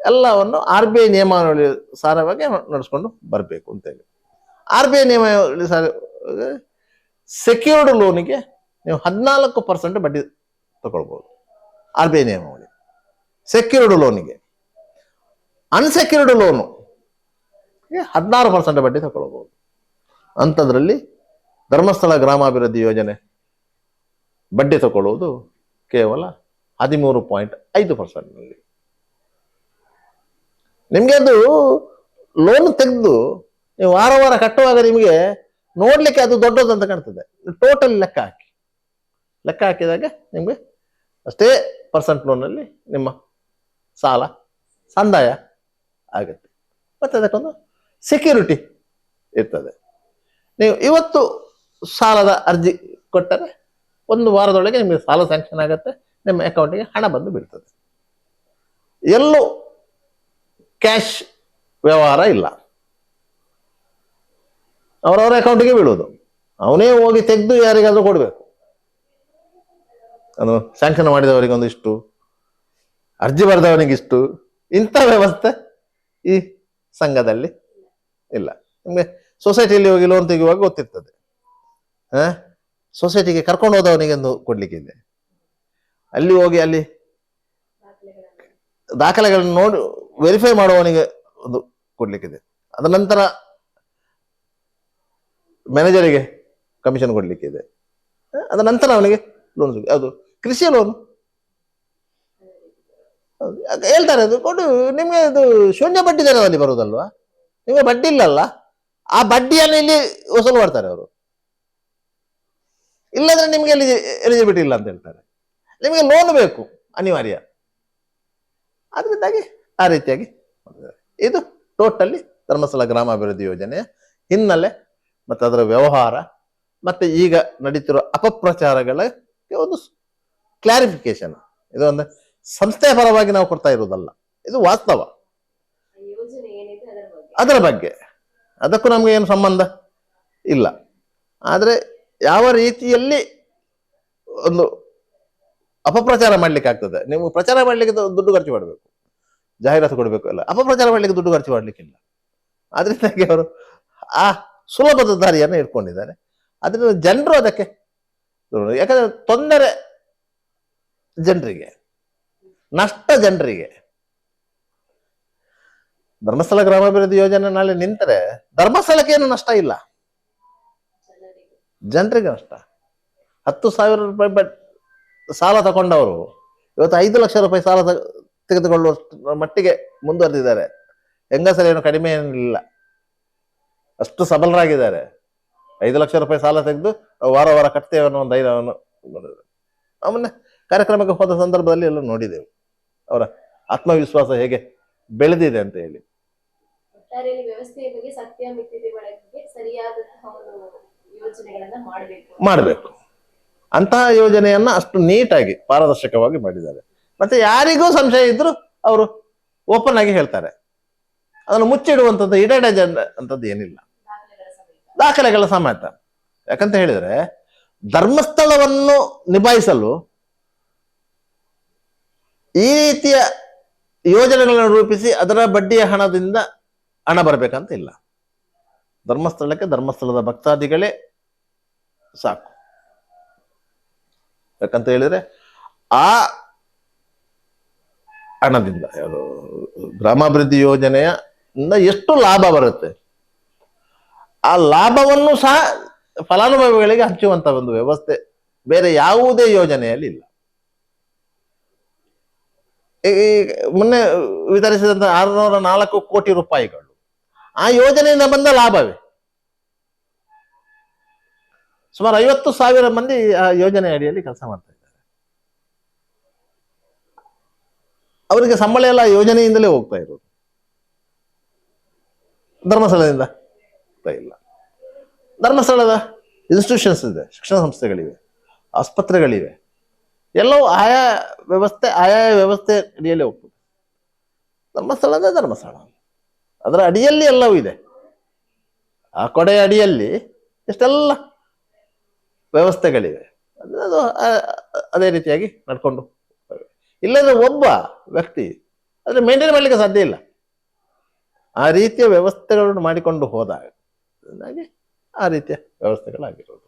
ಎಲ್ಲವನ್ನು RBI ನಿಯಮಾವಳಿ ಸಾರವಾಗಿ ನಡೆಸ್ಕೊಂಡು ಬರಬೇಕು ಅಂತೇಳಿ. RBI ನಿಯಮಾವಳಿ ಸೆಕ್ಯೂರ್ಡ್ ಲೋನಿಗೆ ನೀವು 14% ಬಡ್ಡಿ ತಗೊಳ್ಬಹುದು. RBI ನಿಯಮಾವಳಿ ಸೆಕ್ಯೂರ್ಡ್ ಲೋನಿಗೆ. ಅನ್ಸೆಕ್ಯೂರ್ಡ್ ಲೋನು 16% ಬಡ್ಡಿ ತಗೊಳ್ಬಹುದು. ಅಂಥದ್ರಲ್ಲಿ ಧರ್ಮಸ್ಥಳ ಗ್ರಾಮಾಭಿವೃದ್ಧಿ ಯೋಜನೆ ಬಡ್ಡಿ ತಗೊಳ್ಳುವುದು ಕೇವಲ 13.5%. ನಿಮಗೆ ಅದು ಲೋನ್ ತೆಗೆದು ನೀವು ವಾರ ವಾರ ಕಟ್ಟುವಾಗ ನಿಮಗೆ ನೋಡ್ಲಿಕ್ಕೆ ಅದು ದೊಡ್ಡದಂತ ಕಾಣ್ತದೆ. ಟೋಟಲ್ ಲೆಕ್ಕ ಹಾಕಿದಾಗ ನಿಮಗೆ ಅಷ್ಟೇ ಪರ್ಸೆಂಟ್ ಲೋನಲ್ಲಿ ನಿಮ್ಮ ಸಾಲ ಸಂದಾಯ ಆಗುತ್ತೆ. ಮತ್ತೆ ಅದಕ್ಕೊಂದು ಸೆಕ್ಯೂರಿಟಿ ಇರ್ತದೆ. ನೀವು ಇವತ್ತು ಸಾಲದ ಅರ್ಜಿ ಕೊಟ್ಟರೆ 1 ವಾರದೊಳಗೆ ನಿಮಗೆ ಸಾಲ ಸ್ಯಾಂಕ್ಷನ್ ಆಗುತ್ತೆ, ನಿಮ್ಮ ಅಕೌಂಟಿಗೆ ಹಣ ಬಂದು ಬೀಳ್ತದೆ. ಎಲ್ಲೂ ಕ್ಯಾಶ್ ವ್ಯವಹಾರ ಇಲ್ಲ, ಅವರವರ ಅಕೌಂಟಿಗೆ ಬೀಳುವುದು. ಅವನೇ ಹೋಗಿ ತೆಗೆದು ಯಾರಿಗಾದ್ರೂ ಕೊಡಬೇಕು. ಅದು ಸ್ಯಾಂಕ್ಷನ್ ಮಾಡಿದವರಿಗೆ ಒಂದಿಷ್ಟು, ಅರ್ಜಿ ಬರೆದವನಿಗಿಷ್ಟು, ಇಂಥ ವ್ಯವಸ್ಥೆ ಈ ಸಂಘದಲ್ಲಿ ಇಲ್ಲ. ನಿಮಗೆ ಸೊಸೈಟಿಯಲ್ಲಿ ಹೋಗಿ ಲೋನ್ ತೆಗೆಯುವಾಗ ಗೊತ್ತಿರ್ತದೆ, ಸೊಸೈಟಿಗೆ ಕರ್ಕೊಂಡು ಹೋದವನಿಗೆ ಒಂದು ಕೊಡ್ಲಿಕ್ಕಿದೆ, ಅಲ್ಲಿ ಹೋಗಿ ಅಲ್ಲಿ ದಾಖಲೆಗಳನ್ನು ನೋಡಿ ವೆರಿಫೈ ಮಾಡುವವನಿಗೆ ಒಂದು ಕೊಡ್ಲಿಕ್ಕಿದೆ, ಅದ ನಂತರ ಮ್ಯಾನೇಜರಿಗೆ ಕಮಿಷನ್ ಕೊಡ್ಲಿಕ್ಕಿದೆ, ಅದ ನಂತರ ಅವನಿಗೆ ಲೋನ್ ಸಿಗುತ್ತೆ. ಅದು ಕೃಷಿ ಲೋನ್ ಹೇಳ್ತಾರೆ, ಅದು ಕೊಡು ನಿಮ್ಗೆ ಅದು ಶೂನ್ಯ ಬಡ್ಡಿ ದರದಲ್ಲಿ ಬರುವುದಲ್ವಾ, ನಿಮಗೆ ಬಡ್ಡಿ ಇಲ್ಲಲ್ಲ, ಆ ಬಡ್ಡಿಯನ್ನು ಇಲ್ಲಿ ವಸೂಲು ಮಾಡ್ತಾರೆ ಅವರು. ಇಲ್ಲದ್ರೆ ನಿಮ್ಗೆ ಎಲಿಜಿಬಿಲಿಟಿ ಇಲ್ಲ ಅಂತ ಹೇಳ್ತಾರೆ. ನಿಮಗೆ ಲೋನ್ ಬೇಕು ಅನಿವಾರ್ಯ, ಅದರಿಂದಾಗಿ ಆ ರೀತಿಯಾಗಿ ಇದು ಟೋಟಲಿ ಧರ್ಮಸ್ಥಳ ಗ್ರಾಮಾಭಿವೃದ್ಧಿ ಯೋಜನೆಯ ಹಿನ್ನೆಲೆ ಮತ್ತು ಅದರ ವ್ಯವಹಾರ ಮತ್ತೆ ಈಗ ನಡೀತಿರೋ ಅಪಪ್ರಚಾರಗಳ ಒಂದು ಕ್ಲಾರಿಫಿಕೇಶನ್. ಇದು ಒಂದು ಸಂಸ್ಥೆಯ ಪರವಾಗಿ ನಾವು ಕೊಡ್ತಾ ಇರೋದಲ್ಲ, ಇದು ವಾಸ್ತವ. ಅದರ ಬಗ್ಗೆ ಅದಕ್ಕೂ ನಮ್ಗೆ ಏನು ಸಂಬಂಧ ಇಲ್ಲ. ಆದರೆ ಯಾವ ರೀತಿಯಲ್ಲಿ ಒಂದು ಅಪಪ್ರಚಾರ ಮಾಡ್ಲಿಕ್ಕೆ ಆಗ್ತದೆ, ನೀವು ಪ್ರಚಾರ ಮಾಡ್ಲಿಕ್ಕೆ ದುಡ್ಡು ಖರ್ಚು ಮಾಡಬೇಕು, ಜಾಹೀರಾತು ಕೊಡಬೇಕು, ಎಲ್ಲ ಅಪಪ್ರಚಾರ ಮಾಡ್ಲಿಕ್ಕೆ ದುಡ್ಡು ಖರ್ಚು ಮಾಡ್ಲಿಕ್ಕಿಲ್ಲ. ಅದರಿಂದಾಗಿ ಅವರು ಆ ಸುಲಭದ ದಾರಿಯನ್ನು ಇಟ್ಕೊಂಡಿದ್ದಾರೆ. ಅದರಿಂದ ಜನರು ಅದಕ್ಕೆ, ಯಾಕಂದ್ರೆ ತೊಂದರೆ ಜನರಿಗೆ, ನಷ್ಟ ಜನರಿಗೆ. ಧರ್ಮಸ್ಥಳ ಗ್ರಾಮಾಭಿವೃದ್ಧಿ ಯೋಜನೆ ನಾಳೆ ನಿಂತರೆ ಧರ್ಮಸ್ಥಳಕ್ಕೆ ಏನು ನಷ್ಟ ಇಲ್ಲ, ಜನರಿಗೆ ನಷ್ಟ. 10,000 ರೂಪಾಯಿ ಸಾಲ ತಗೊಂಡವರು ಇವತ್ತು 5 ಲಕ್ಷ ರೂಪಾಯಿ ಸಾಲ ತೆಗೆದುಕೊಳ್ಳುವ ಮಟ್ಟಿಗೆ ಮುಂದುವರೆದಿದ್ದಾರೆ. ಹೆಂಗಸರೇನು ಕಡಿಮೆ ಏನಿಲ್ಲ, ಅಷ್ಟು ಸಬಲರಾಗಿದ್ದಾರೆ. 5 ಲಕ್ಷ ರೂಪಾಯಿ ಸಾಲ ತೆಗೆದು ವಾರ ವಾರ ಕಟ್ತೇವೆ ಅನ್ನೋ ಒಂದು ಧೈರ್ಯವನ್ನು ನೋಡಿದ್ರು. ಆಮೇಲೆ ಕಾರ್ಯಕ್ರಮಕ್ಕೆ ಹೋದ ಸಂದರ್ಭದಲ್ಲಿ ಎಲ್ಲ ನೋಡಿದೆವು ಅವರ ಆತ್ಮವಿಶ್ವಾಸ ಹೇಗೆ ಬೆಳೆದಿದೆ ಅಂತ ಹೇಳಿ. ಒಟ್ಟಾರೆಯಲ್ಲಿ ವ್ಯವಸ್ಥೆಯ ಬಗ್ಗೆ ಸತ್ಯ ಮಿತಿಗಳ ಬಗ್ಗೆ ಸರಿಯಾದಂತಹ ಒಂದು ಯೋಜನೆಗಳನ್ನ ಮಾಡಬೇಕು. ಅಂತಹ ಯೋಜನೆಯನ್ನ ಅಷ್ಟು ನೀಟಾಗಿ ಪಾರದರ್ಶಕವಾಗಿ ಮಾಡಿದ್ದಾರೆ. ಮತ್ತೆ ಯಾರಿಗೂ ಸಂಶಯ ಇದ್ರು ಅವರು ಓಪನ್ ಆಗಿ ಹೇಳ್ತಾರೆ. ಅದನ್ನು ಮುಚ್ಚಿಡುವಂಥದ್ದು ಹಿಡನ್ ಅಜೆಂಡಾ ಅಂತದ್ದು ಏನಿಲ್ಲ, ದಾಖಲೆಗಳ ಸಮೇತ. ಯಾಕಂತ ಹೇಳಿದ್ರೆ ಧರ್ಮಸ್ಥಳವನ್ನು ನಿಭಾಯಿಸಲು ಈ ರೀತಿಯ ಯೋಜನೆಗಳನ್ನು ರೂಪಿಸಿ ಅದರ ಬಡ್ಡಿಯ ಹಣದಿಂದ ಹಣ ಬರಬೇಕಂತ ಇಲ್ಲ. ಧರ್ಮಸ್ಥಳಕ್ಕೆ ಧರ್ಮಸ್ಥಳದ ಭಕ್ತಾದಿಗಳೇ ಸಾಕು. ಯಾಕಂತ ಹೇಳಿದ್ರೆ ಆ ಹಣದಿಂದ ಗ್ರಾಮಾಭಿವೃದ್ಧಿ ಯೋಜನೆಯ ಎಷ್ಟು ಲಾಭ ಬರುತ್ತೆ, ಆ ಲಾಭವನ್ನು ಸಹ ಫಲಾನುಭವಿಗಳಿಗೆ ಹಂಚುವಂತ ಒಂದು ವ್ಯವಸ್ಥೆ ಬೇರೆ ಯಾವುದೇ ಯೋಜನೆಯಲ್ಲಿ ಇಲ್ಲ. ಈ ಮೊನ್ನೆ ವಿತರಿಸಿದಂತ 604 ಕೋಟಿ ರೂಪಾಯಿಗಳು ಆ ಯೋಜನೆಯಿಂದ ಬಂದ ಲಾಭವೇ. ಸುಮಾರು 50,000 ಮಂದಿ ಆ ಯೋಜನೆ ಅಡಿಯಲ್ಲಿ ಕೆಲಸ ಮಾಡ್ತಾ ಇದ್ದಾರೆ. ಅವರಿಗೆ ಸಂಬಳ ಎಲ್ಲ ಯೋಜನೆಯಿಂದಲೇ ಹೋಗ್ತಾ ಇರೋದು, ಧರ್ಮಸ್ಥಳದಿಂದ ಹೋಗ್ತಾ ಇಲ್ಲ. ಧರ್ಮಸ್ಥಳದ ಇನ್ಸ್ಟಿಟ್ಯೂಷನ್ಸ್ ಇದೆ, ಶಿಕ್ಷಣ ಸಂಸ್ಥೆಗಳಿವೆ, ಆಸ್ಪತ್ರೆಗಳಿವೆ, ಎಲ್ಲವೂ ಆಯಾ ವ್ಯವಸ್ಥೆ ಅಡಿಯಲ್ಲಿ ಹೋಗ್ತದೆ. ಧರ್ಮಸ್ಥಳ ಅಂದ್ರೆ ಧರ್ಮಸ್ಥಳ, ಅದರ ಅಡಿಯಲ್ಲಿ ಎಲ್ಲವೂ ಇದೆ. ಆ ಕೊಡೆಯ ಅಡಿಯಲ್ಲಿ ಎಷ್ಟೆಲ್ಲ ವ್ಯವಸ್ಥೆಗಳಿವೆ, ಅದು ಅದೇ ರೀತಿಯಾಗಿ ನಡ್ಕೊಂಡು. ಇಲ್ಲದ್ರೆ ಒಬ್ಬ ವ್ಯಕ್ತಿ ಅದನ್ನು ಮೇಂಟೈನ್ ಮಾಡಲಿಕ್ಕೆ ಸಾಧ್ಯ ಇಲ್ಲ. ಆ ರೀತಿಯ ವ್ಯವಸ್ಥೆಗಳನ್ನು ಮಾಡಿಕೊಂಡು ಹೋದಾಗ ಆ ರೀತಿಯ ವ್ಯವಸ್ಥೆಗಳಾಗಿರೋದು.